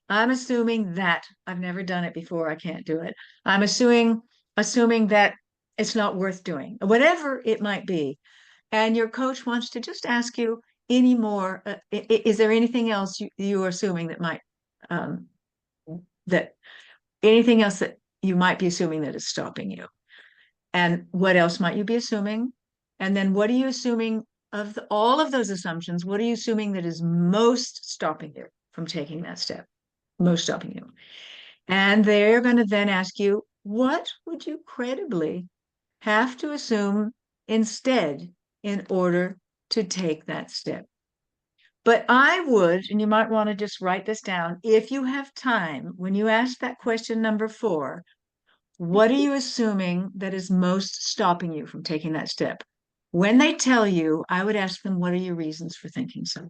I'm assuming that I've never done it before, I can't do it. I'm assuming that it's not worth doing, whatever it might be. And your coach wants to just ask you any more. Is there anything else you are assuming that might, anything else that you might be assuming that is stopping you? And what else might you be assuming? And then what are you assuming of all of those assumptions? What are you assuming that is most stopping you from taking that step? Most stopping you. And they're going to then ask you, what would you credibly have to assume instead in order to take that step? But I would, and you might want to just write this down, if you have time, when you ask that question number 4, what are you assuming that is most stopping you from taking that step? When they tell you, I would ask them, what are your reasons for thinking so?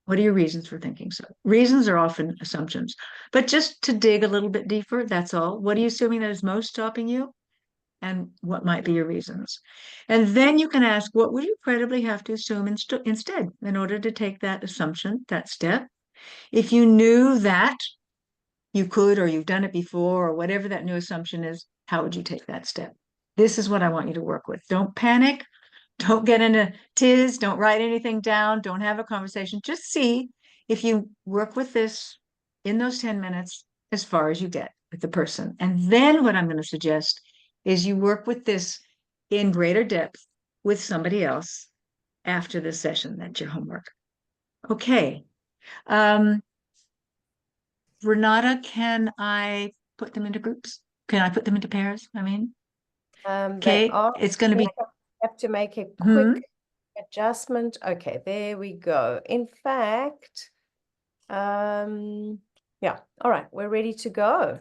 What are your reasons for thinking so? Reasons are often assumptions, but just to dig a little bit deeper, that's all. What are you assuming that is most stopping you? And what might be your reasons? And then you can ask, what would you credibly have to assume instead in order to take that assumption, that step? If you knew that you could, or you've done it before, or whatever that new assumption is, how would you take that step? This is what I want you to work with. Don't panic. Don't get in a tiz. Don't write anything down. Don't have a conversation. Just see if you work with this in those 10 minutes as far as you get with the person. And then what I'm going to suggest is you work with this in greater depth with somebody else after this session. That's your homework. Okay. Renata, can I put them into groups? Can I put them into pairs? I mean, They okay, are. it's going to be. Have to make a Hmm? quick adjustment. Okay, there we go. In fact, yeah, all right, we're ready to go.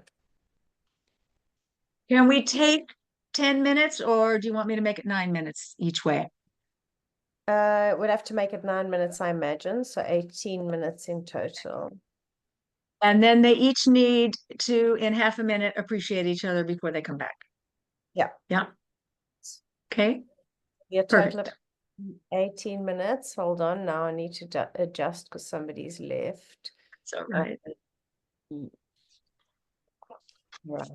Can we take 10 minutes, or do you want me to make it 9 minutes each way? We'd have to make it 9 minutes, I imagine, so 18 minutes in total. And then they each need to, in half a minute, appreciate each other before they come back. Yeah. Yeah. Okay. Yeah, total of Perfect. 18 minutes. Hold on, now I need to adjust because somebody's left. That's all right. Right.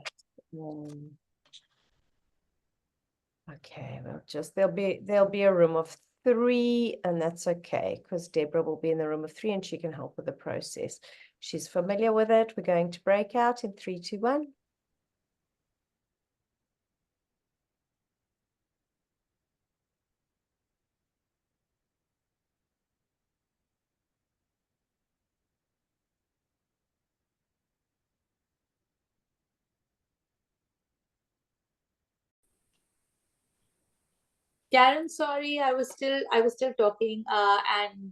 Okay, well, just there'll be a room of 3, and that's okay because Deborah will be in the room of 3 and she can help with the process. She's familiar with it. We're going to break out in 3, 2, 1. Karen, sorry, I was still talking,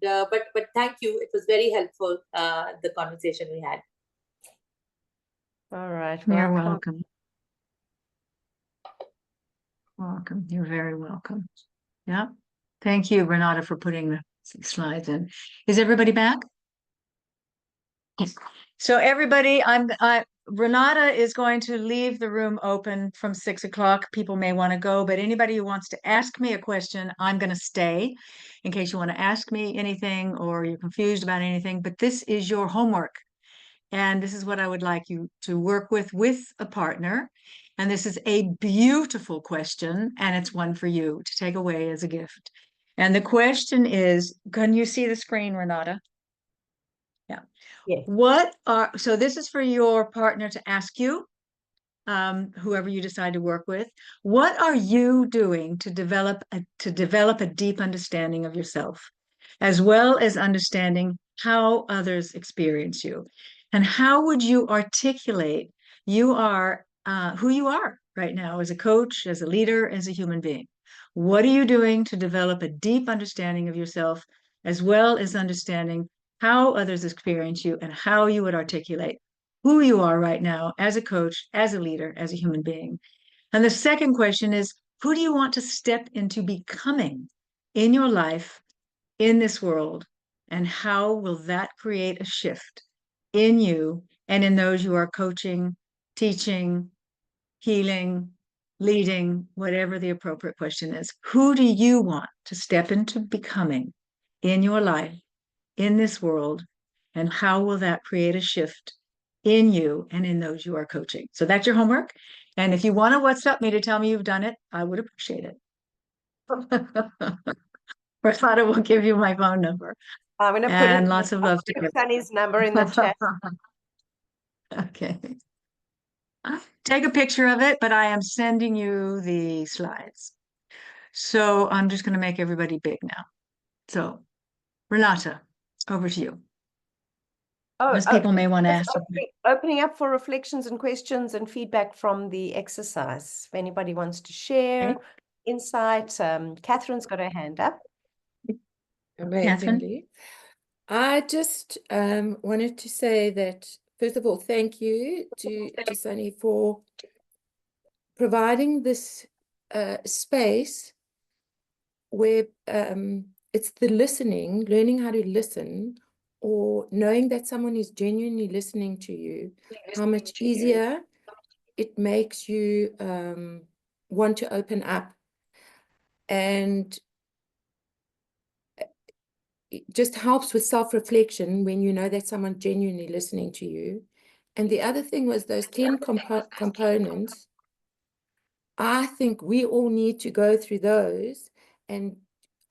but thank you. It was very helpful, the conversation we had. All right. You're Welcome. Welcome. You're very welcome. Yeah. Thank you, Renata, for putting the slides in. Is everybody back? Yes. So everybody, Renata is going to leave the room open from 6 o'clock. People may want to go, but anybody who wants to ask me a question, I'm going to stay in case you want to ask me anything or you're confused about anything. But this is your homework. And this is what I would like you to work with a partner. And this is a beautiful question, and it's one for you to take away as a gift. And the question is, can you see the screen, Renata? Yeah. Yeah. So this is for your partner to ask you, whoever you decide to work with, what are you doing to develop a deep understanding of yourself, as well as understanding how others experience you? And how would you articulate who you are right now as a coach, as a leader, as a human being? What are you doing to develop a deep understanding of yourself, as well as understanding how others experience you and how you would articulate who you are right now as a coach, as a leader, as a human being? And the second question is, who do you want to step into becoming in your life, in this world? And how will that create a shift in you and in those you are coaching, teaching, healing, leading, whatever the appropriate question is? Who do you want to step into becoming in your life, in this world? And how will that create a shift in you and in those you are coaching? So that's your homework. And if you want to WhatsApp me to tell me you've done it, I would appreciate it. Rosada will give you my phone number. I'm going to put And lots of love to you. Sunny's number in the chat. Okay. Take a picture of it, but I am sending you the slides. So I'm just going to make everybody big now. So Renata, over to you. Most people may want to ask. Opening up for reflections and questions and feedback from the exercise. If anybody wants to share insight, Catherine's got her hand up. Amazingly. I just wanted to say that, first of all, thank you to Sunny for providing this space where it's the listening, learning how to listen or knowing that someone is genuinely listening to you, how much easier it makes you want to open up. And it just helps with self-reflection when you know that someone's genuinely listening to you. And the other thing was those 10 components. I think we all need to go through those and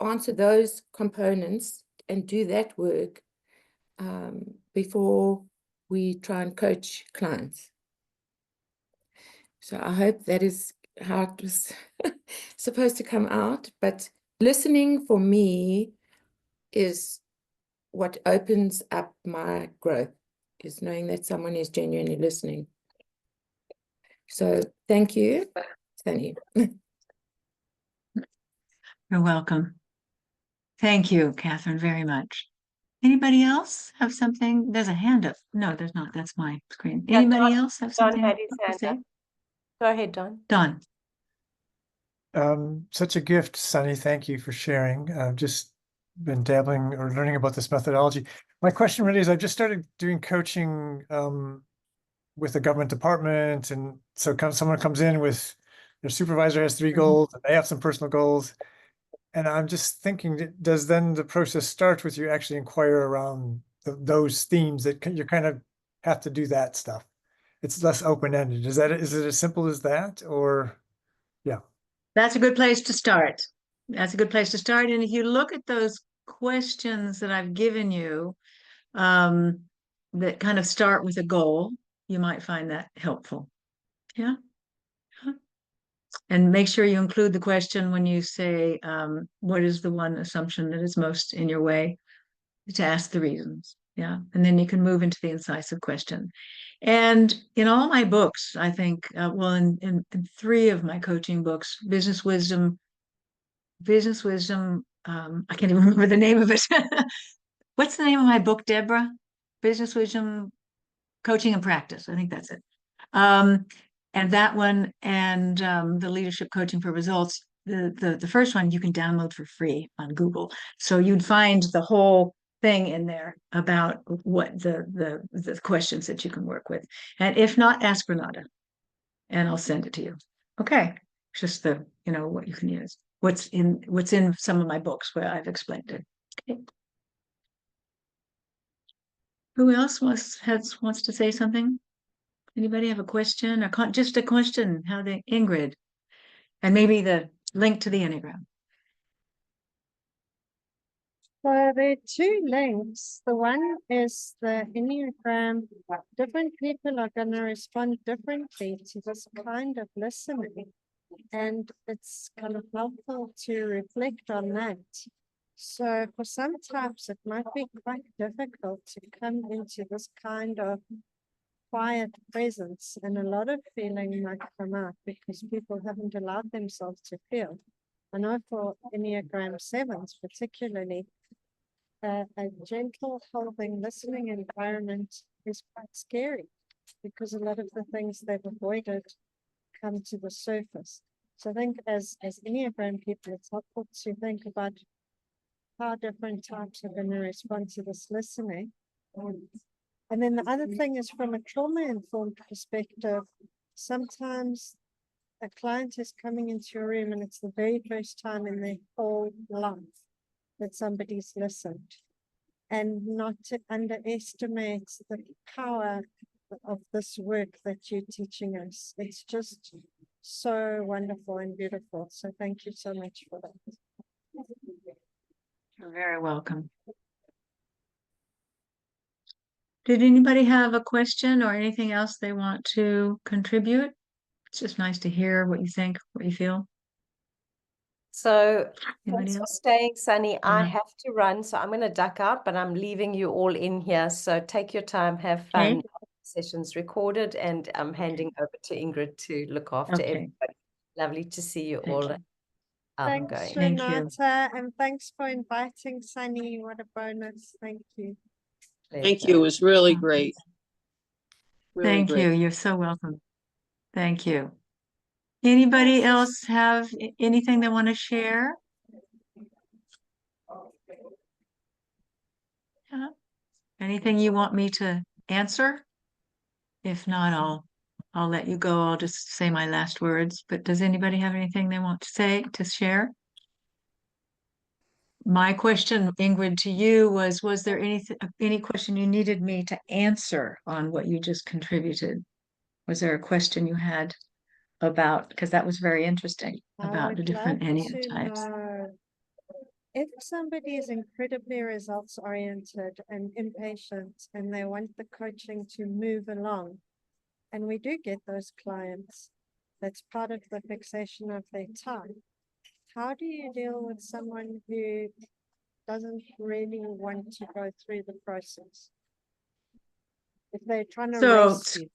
answer those components and do that work before we try and coach clients. So I hope that is how it was supposed to come out. But listening for me is what opens up my growth, is knowing that someone is genuinely listening. So thank you, Sunny. You're welcome. Thank you, Catherine, very much. Anybody else have something? There's a hand up. No, there's not. That's my screen. Yeah, Anybody Don- else have Don something had his to hand say? up. Go ahead, Don. Don. Such a gift, Sunny. Thank you for sharing. I've just been dabbling or learning about this methodology. My question really is, I've just started doing coaching with a government department. And so someone comes in with their supervisor has 3 goals and they have some personal goals. And I'm just thinking, does then the process start with you actually inquire around those themes that you kind of have to do that stuff? It's less open-ended. Is it as simple as that, or yeah? That's a good place to start. That's a good place to start. And if you look at those questions that I've given you, that kind of start with a goal, you might find that helpful. Yeah. And make sure you include the question when you say, what is the one assumption that is most in your way, to ask the reasons. Yeah. And then you can move into the incisive question. And in all my books, I think, well, in 3 of my coaching books, Business Wisdom, I can't even remember the name of it. What's the name of my book, Deborah? Business Wisdom, Coaching and Practice. I think that's it. And that one, and the Leadership Coaching for Results, the first one you can download for free on Google. So you'd find the whole thing in there about what the questions that you can work with. And if not, ask Renata and I'll send it to you. Okay. Just what you can use. What's in some of my books where I've explained it. Okay. Who else wants to say something? Anybody have a question or just a question? Ingrid, and maybe the link to the Enneagram. So there are 2 links. The one is the Enneagram. Different people are going to respond differently to this kind of listening. And it's kind of helpful to reflect on that. So for some types, it might be quite difficult to come into this kind of quiet presence, and a lot of feeling might come out because people haven't allowed themselves to feel. I know for Enneagram 7s particularly, a gentle, helping, listening environment is quite scary because a lot of the things they've avoided come to the surface. So I think as Enneagram people, it's helpful to think about how different types are going to respond to this listening. And then the other thing is, from a trauma-informed perspective, sometimes a client is coming into your room and it's the very first time in their whole life that somebody's listened. And not to underestimate the power of this work that you're teaching us. It's just so wonderful and beautiful. So thank you so much for that. You're very welcome. Did anybody have a question or anything else they want to contribute? It's just nice to hear what you think, what you feel. So Anybody thanks for else? staying, Sunny. I Uh-huh. have to run, so I'm going to duck out, but I'm leaving you all in here. So take your time, have fun. Okay. Session's recorded, and I'm handing over to Ingrid to look after Okay. everybody. Lovely to see you Thank all. you. Thanks, Going. Thank you. Renata, and thanks for inviting Sunny. What a bonus. Thank you. Thank you. It was really Okay. great. Really Thank great. you. You're so welcome. Thank you. Anybody else have anything they want to share? Yeah. Anything you want me to answer? If not, I'll let you go. I'll just say my last words. But does anybody have anything they want to say, to share? My question, Ingrid, to you was there any question you needed me to answer on what you just contributed? Was there a question you had about, because that was very interesting, I about the would different love Enneagram to types. know if somebody is incredibly results oriented and impatient and they want the coaching to move along, and we do get those clients, that's part of the fixation of their time. How do you deal with someone who doesn't really want to go through the process? If they're trying to So race you.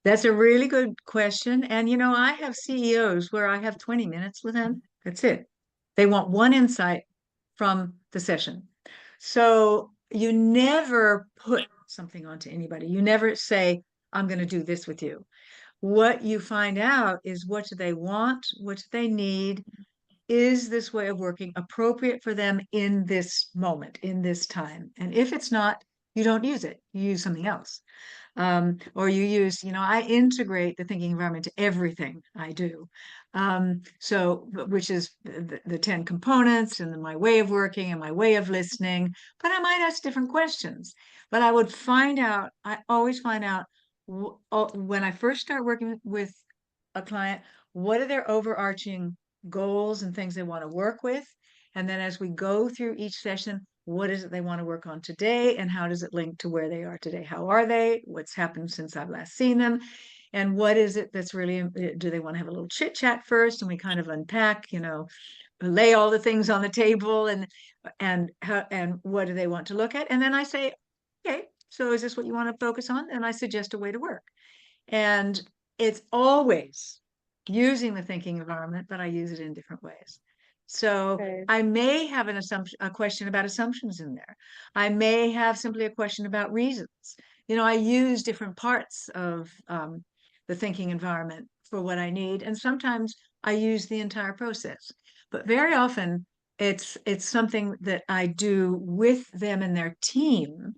that's a really good question. And you know, I have CEOs where I have 20 minutes with them. That's it. They want one insight from the session. So you never put something onto anybody. You never say, I'm going to do this with you. What you find out is, what do they want? What do they need? Is this way of working appropriate for them in this moment, in this time? And if it's not, you don't use it. You use something else. Or you use, you know, I integrate the thinking environment to everything I do. So, which is the 10 components and my way of working and my way of listening, but I might ask different questions. But I would find out, I always find out when I first start working with a client, what are their overarching goals and things they want to work with? And then as we go through each session, what is it they want to work on today, and how does it link to where they are today? How are they? What's happened since I've last seen them? And what is it that's really, do they want to have a little chit chat first? And we kind of unpack, you know, lay all the things on the table, and how, and what do they want to look at? And then I say, okay, so is this what you want to focus on? And I suggest a way to work. And it's always using the thinking environment, but I use it in different ways. So Okay. I may have an assumption, a question about assumptions in there. I may have simply a question about reasons. You know, I use different parts of the thinking environment for what I need, and sometimes I use the entire process. But very often it's something that I do with them and their team,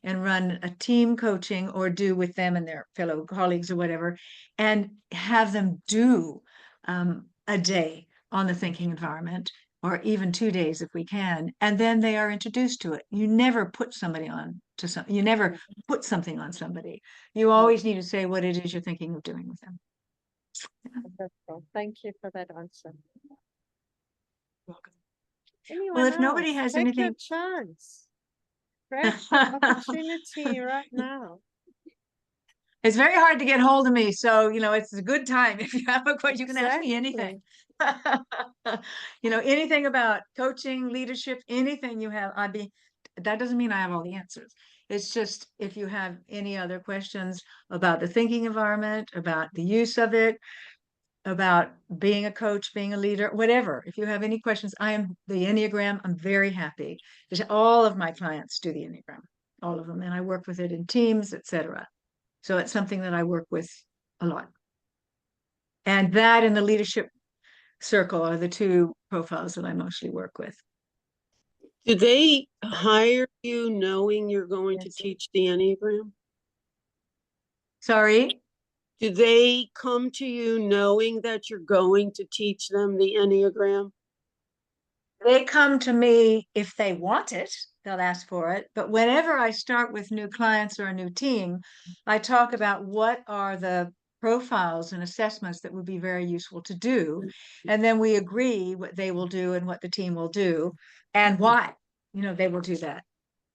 and run a team coaching, or do with them and their fellow colleagues or whatever, and have them do a day on the thinking environment, or even 2 days if we can, and then they are introduced to it. You never put somebody on to some, you never put something on somebody. You always need to say what it is you're thinking of doing with them. Wonderful. Thank you for that answer. Welcome. Anyone Well, if nobody else? has Take your anything, chance. Grab the opportunity right now. it's very hard to get hold of me, so you know, it's a good time. If you have a question, you can ask me anything. You know, anything about coaching, leadership, anything you have, that doesn't mean I have all the answers. It's just, if you have any other questions about the thinking environment, about the use of it, about being a coach, being a leader, whatever. If you have any questions, I am the Enneagram. I'm very happy. All of my clients do the Enneagram, all of them, and I work with it in teams, etc. So it's something that I work with a lot. And that and the leadership circle are the two profiles that I mostly work with. Do they hire you knowing you're going to teach the Enneagram? Sorry? Do they come to you knowing that you're going to teach them the Enneagram? They come to me if they want it, they'll ask for it. But whenever I start with new clients or a new team, I talk about what are the profiles and assessments that would be very useful to do. And then we agree what they will do and what the team will do and why, you know, they will do that.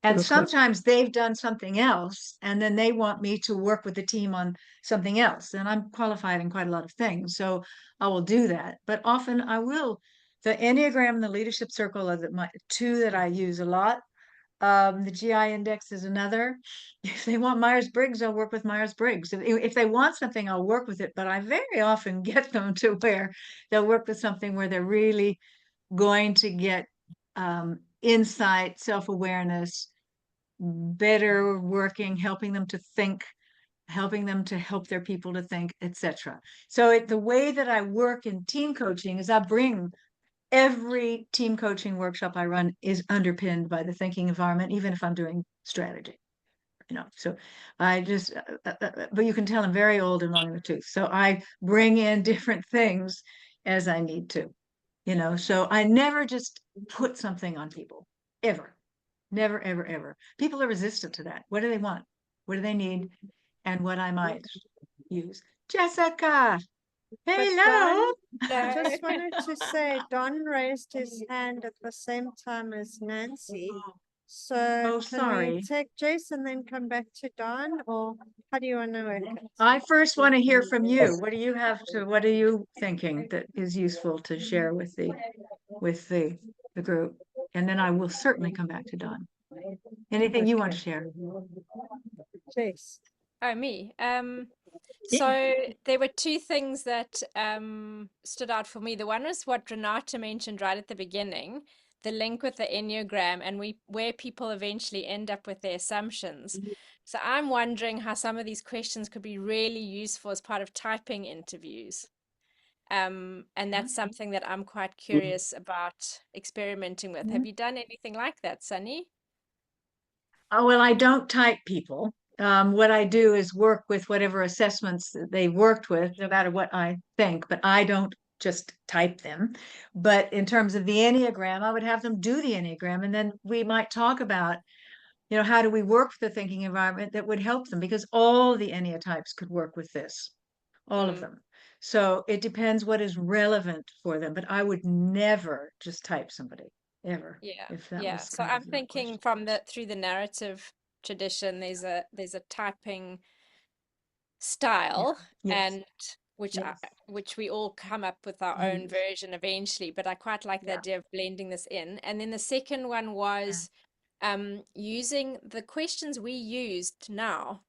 And sometimes they've done something else, and then they want me to work with the team on something else. And I'm qualified in quite a lot of things, so I will do that. But often I will. The Enneagram and the Leadership Circle are my two that I use a lot. The GI Index is another. If they want Myers-Briggs, I'll work with Myers-Briggs. If they want something, I'll work with it. But I very often get them to where they'll work with something where they're really going to get insight, self-awareness, better working, helping them to think, helping them to help their people to think, etc. So the way that I work in team coaching is I bring every team coaching workshop I run is underpinned by the thinking environment, even if I'm doing strategy. So I just, but you can tell I'm very old and long in the tooth. So I bring in different things as I need to, so I never just put something on people, ever. Never, ever, ever. People are resistant to that. What do they want? What do they need? And what I might use. Jessica, hello. I just wanted to say Don raised his hand at the same time as Nancy. So Oh, can we sorry. take Jason, then come back to Don, or how do you want to work it? I first want to hear from you. What are you thinking that is useful to share with the group? And then I will certainly come back to Don. Anything you want to share? Jace. Oh, me. So there were two things that stood out for me. The one was what Renata mentioned right at the beginning, the link with the Enneagram and where people eventually end up with their assumptions. So I'm wondering how some of these questions could be really useful as part of typing interviews. And that's something that I'm quite curious about experimenting with. Have you done anything like that, Sunny? Oh, well, I don't type people. What I do is work with whatever assessments that they worked with, no matter what I think, but I don't just type them. But in terms of the Enneagram, I would have them do the Enneagram, and then we might talk about, how do we work with the thinking environment that would help them, because all the Enneatypes could work with this, all of them. So it depends what is relevant for them, but I would never just type somebody, ever. Yeah, If that yeah. was So kind I'm of your thinking question. through the narrative tradition, there's a typing style, Yes. and which we all come up with our own version eventually. But I quite like the idea of blending this in. And then the second one was using the questions we used now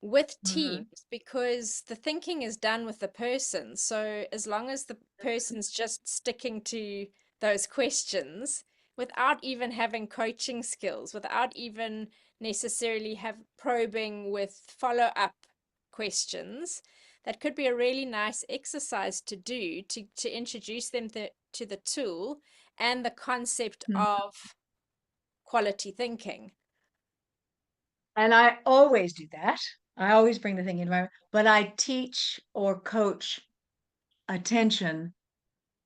with teams, because the thinking is done with the person. So as long as the person's just sticking to those questions without even having coaching skills, without even necessarily have probing with follow-up questions, that could be a really nice exercise to do to introduce them to the tool and the concept of quality thinking. And I always do that. I always bring the thinking environment, but I teach or coach attention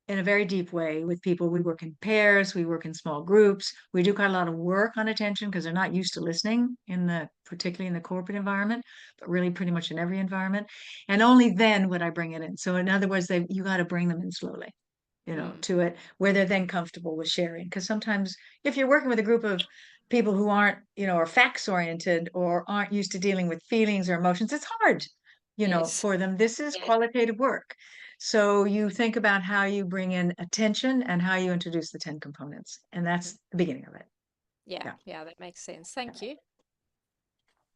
in a very deep way with people. We work in pairs, we work in small groups. We do quite a lot of work on attention because they're not used to listening particularly in the corporate environment, but really pretty much in every environment. And only then would I bring it in. So in other words, you got to bring them in slowly, to it where they're then comfortable with sharing. Because sometimes if you're working with a group of people who aren't, are facts oriented or aren't used to dealing with feelings or emotions, it's hard, Yes. for them. This is qualitative work. So you think about how you bring in attention and how you introduce the 10 components. And that's the beginning of it. Yeah, that makes sense. Thank you.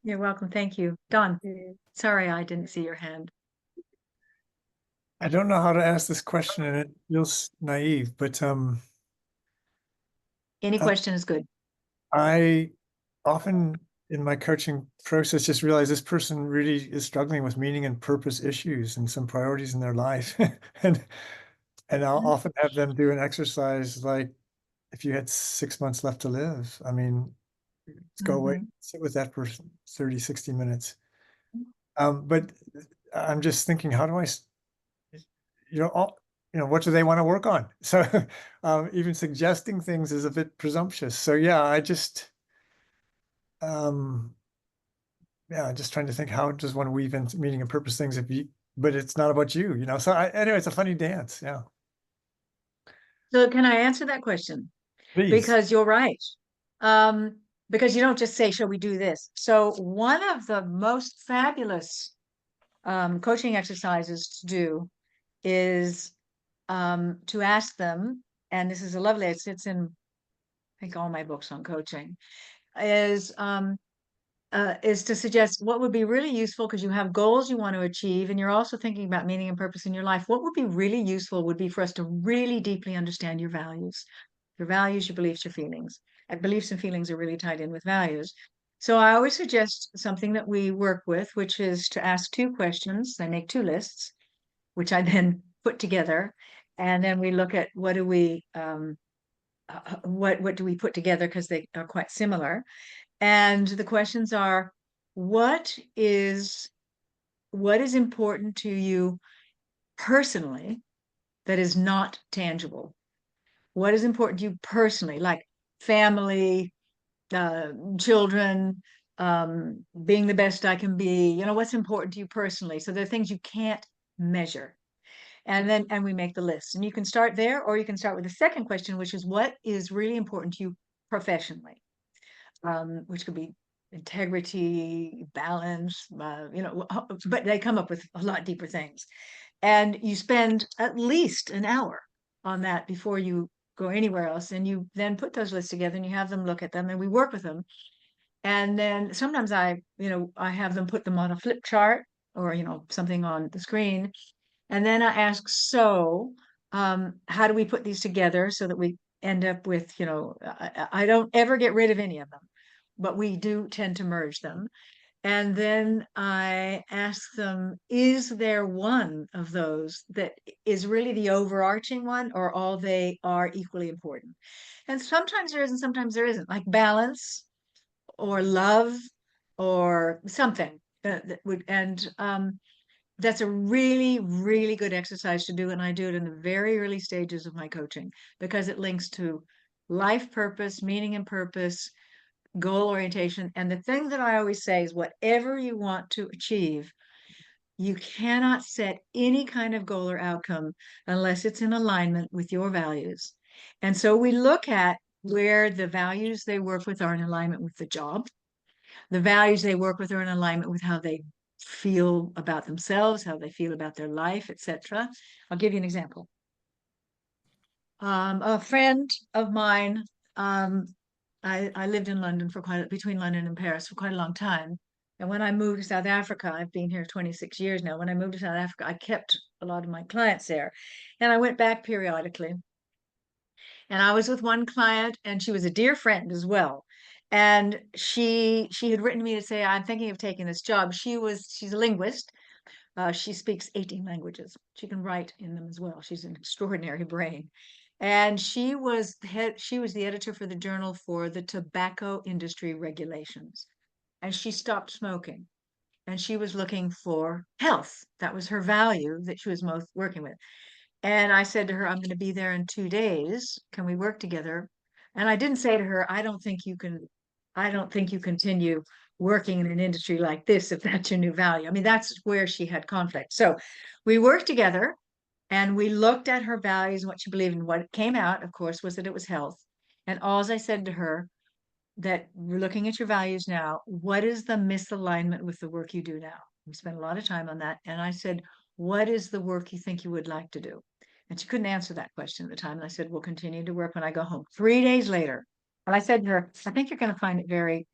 You're welcome. Thank you. Don, sorry I didn't see your hand. I don't know how to ask this question, and it feels naive, but Any question is good. I often in my coaching process just realize this person really is struggling with meaning and purpose issues and some priorities in their life. and I'll often have them do an exercise like, if you had 6 months left to live, I mean, let's go away, sit with that for 30, 60 minutes. But I'm just thinking, how do I, what do they want to work on? So even suggesting things is a bit presumptuous. So yeah, I just, just trying to think, how does one weave in meaning and purpose things but it's not about you, So anyway, it's a funny dance. Yeah. So can I answer that question? Please. Because you're right. Because you don't just say, shall we do this? So one of the most fabulous coaching exercises to do is to ask them, and this is a lovely, it sits in, I think, all my books on coaching, is to suggest what would be really useful, because you have goals you want to achieve, and you're also thinking about meaning and purpose in your life. What would be really useful would be for us to really deeply understand your values, your beliefs, your feelings. And beliefs and feelings are really tied in with values. So I always suggest something that we work with, which is to ask 2 questions. I make 2 lists, which I then put together. And then we look at what do we what do we put together, because they are quite similar. And the questions are, what is important to you personally that is not tangible? What is important to you personally, like family, children, being the best I can be, what's important to you personally? So there are things you can't measure. And we make the list. And you can start there, or you can start with the second question, which is what is really important to you professionally, which could be integrity, balance, but they come up with a lot deeper things. And you spend at least an hour on that before you go anywhere else. And you then put those lists together and you have them look at them, and we work with them. And then sometimes I have them put them on a flip chart, or, something on the screen. And then I ask, so how do we put these together so that we end up with, I don't ever get rid of any of them, but we do tend to merge them. And then I ask them, is there one of those that is really the overarching one, or all they are equally important? And sometimes there is, and sometimes there isn't, like balance or love or something that would, and that's a really, really good exercise to do. And I do it in the very early stages of my coaching, because it links to life purpose, meaning and purpose, goal orientation. And the thing that I always say is, whatever you want to achieve, you cannot set any kind of goal or outcome unless it's in alignment with your values. And so we look at where the values they work with are in alignment with the job. The values they work with are in alignment with how they feel about themselves, how they feel about their life, etc. I'll give you an example. A friend of mine, I lived in London between London and Paris for quite a long time. And when I moved to South Africa, I've been here 26 years now. When I moved to South Africa, I kept a lot of my clients there. And I went back periodically. And I was with one client, and she was a dear friend as well. And she had written me to say, I'm thinking of taking this job. She's a linguist. She speaks 18 languages. She can write in them as well. She's an extraordinary brain. And she was the editor for the journal for the tobacco industry regulations. And she stopped smoking. And she was looking for health. That was her value that she was most working with. And I said to her, I'm going to be there in 2 days. Can we work together? And I didn't say to her, I don't think you continue working in an industry like this if that's your new value. I mean, that's where she had conflict. So we worked together, and we looked at her values and what she believed in. What came out, of course, was that it was health. And all I said to her, that we're looking at your values now, what is the misalignment with the work you do now? We spent a lot of time on that. And I said, what is the work you think you would like to do? And she couldn't answer that question at the time. And I said, we'll continue to work when I go home. 3 days later, and I said to her, I think you're going to find it very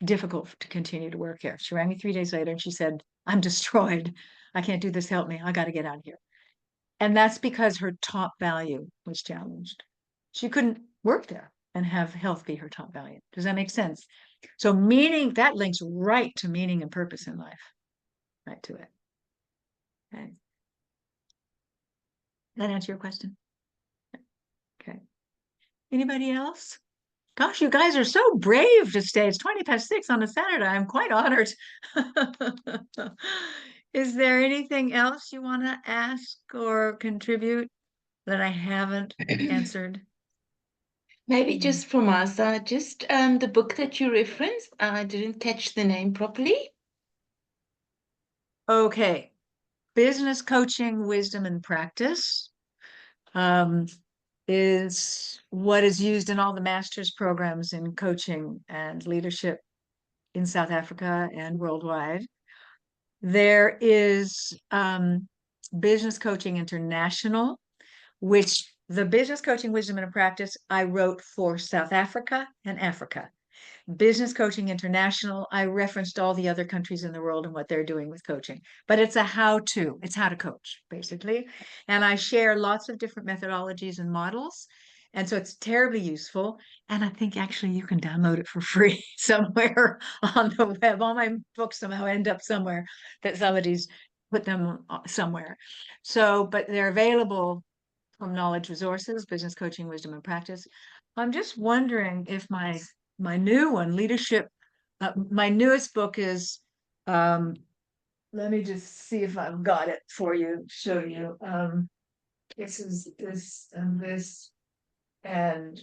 difficult to continue to work here. She rang me 3 days later and she said, I'm destroyed. I can't do this. Help me. I got to get out of here. And that's because her top value was challenged. She couldn't work there and have health be her top value. Does that make sense? So meaning, that links right to meaning and purpose in life, right to it. Okay. That answer your question? Okay. Anybody else? Gosh, you guys are so brave to stay. It's 6:20 on a Saturday. I'm quite honored. Is there anything else you want to ask or contribute that I haven't answered? Maybe just from our side, just the book that you referenced, I didn't catch the name properly. Okay. Business Coaching, Wisdom and Practice is what is used in all the master's programs in coaching and leadership in South Africa and worldwide. There is Business Coaching International, which the Business Coaching, Wisdom and Practice I wrote for South Africa and Africa. Business Coaching International, I referenced all the other countries in the world and what they're doing with coaching. But it's a how-to. It's how to coach, basically. And I share lots of different methodologies and models. And so it's terribly useful. And I think actually you can download it for free somewhere on the web. All my books somehow end up somewhere that somebody's put them somewhere. So, but they're available from Knowledge Resources, Business Coaching, Wisdom and Practice. I'm just wondering if my new one, Leadership, my newest book is, let me just see if I've got it for you, show you. This is this and this, and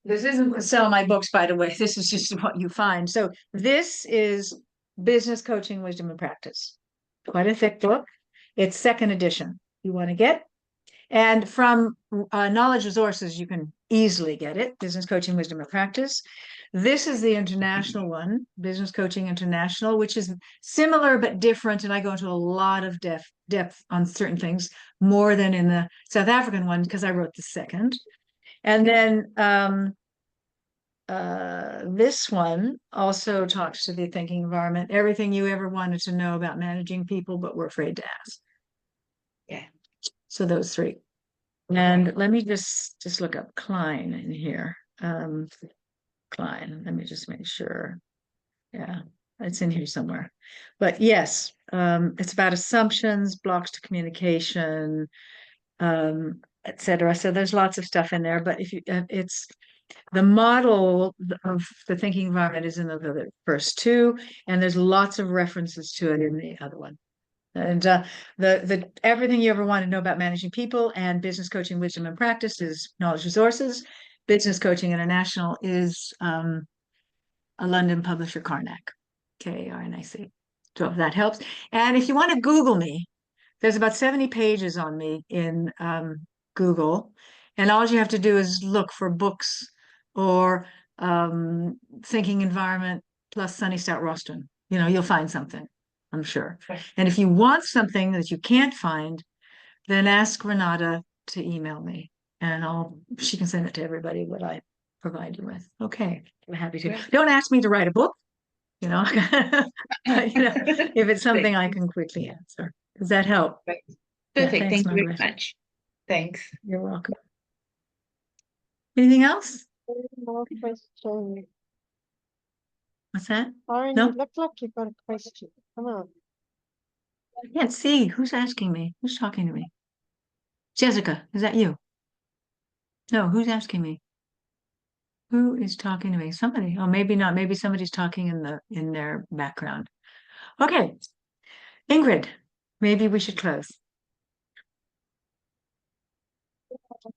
this isn't to sell my books, by the way. This is just what you find. So this is Business Coaching, Wisdom and Practice. Quite a thick book. It's 2nd edition. You want to get? And from Knowledge Resources, you can easily get it. Business Coaching, Wisdom and Practice. This is the international one, Business Coaching International, which is similar but different. And I go into a lot of depth on certain things, more than in the South African one, because I wrote the second. And then this one also talks to the thinking environment, everything you ever wanted to know about managing people, but were afraid to ask. Yeah. So those 3. And let me just look up Klein in here. Klein, let me just make sure. Yeah, it's in here somewhere. But yes, it's about assumptions, blocks to communication, etc. So there's lots of stuff in there, but if you, it's the model of the thinking environment is in the first 2, and there's lots of references to it in the other one. And the everything you ever want to know about managing people and Business Coaching, Wisdom and Practice is Knowledge Resources. Business Coaching International is a London publisher, Karnak, Karnic. So if that helps. And if you want to Google me, there's about 70 pages on me in Google. And all you have to do is look for books or thinking environment plus Sunny Stout-Rostron. You know, you'll find something, I'm sure. And if you want something that you can't find, then ask Renata to email me, and she can send it to everybody what I provide you with. Okay, I'm happy to. Great. Don't ask me to write a book, you know, if it's something I can quickly answer. Does that help? Right. Yeah, Perfect. thanks, Thank you very Margaret. much. Thanks. You're welcome. Anything else? More questions. What's that? Lauren, No? you look like you've got a question. Come on. I can't see. Who's asking me? Who's talking to me? Jessica, is that you? No, who's asking me? Who is talking to me? Somebody. Oh, maybe not. Maybe somebody's talking in their background. Okay. Ingrid, maybe we should close.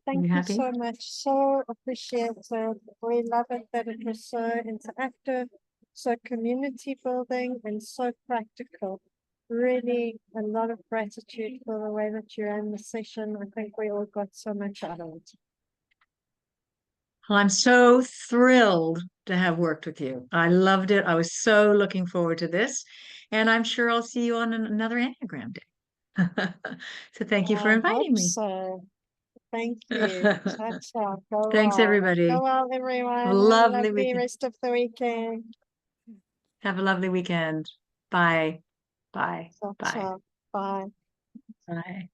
Thank you happy? so much. So appreciate it. We love it that it was so interactive, so community building, and so practical. Really a lot of gratitude for the way that you ran the session. I think we all got so much out of it. Well, I'm so thrilled to have worked with you. I loved it. I was so looking forward to this, and I'm sure I'll see you on another Enneagram day. So thank you for I inviting hope me. so. Thank you. Cha-cha. Go Thanks, well. everybody. Go well, everyone. Have a Have a lovely lovely weekend. rest of the weekend. Have a lovely weekend. Bye. Bye. Bye. Cha-cha. Bye. Bye.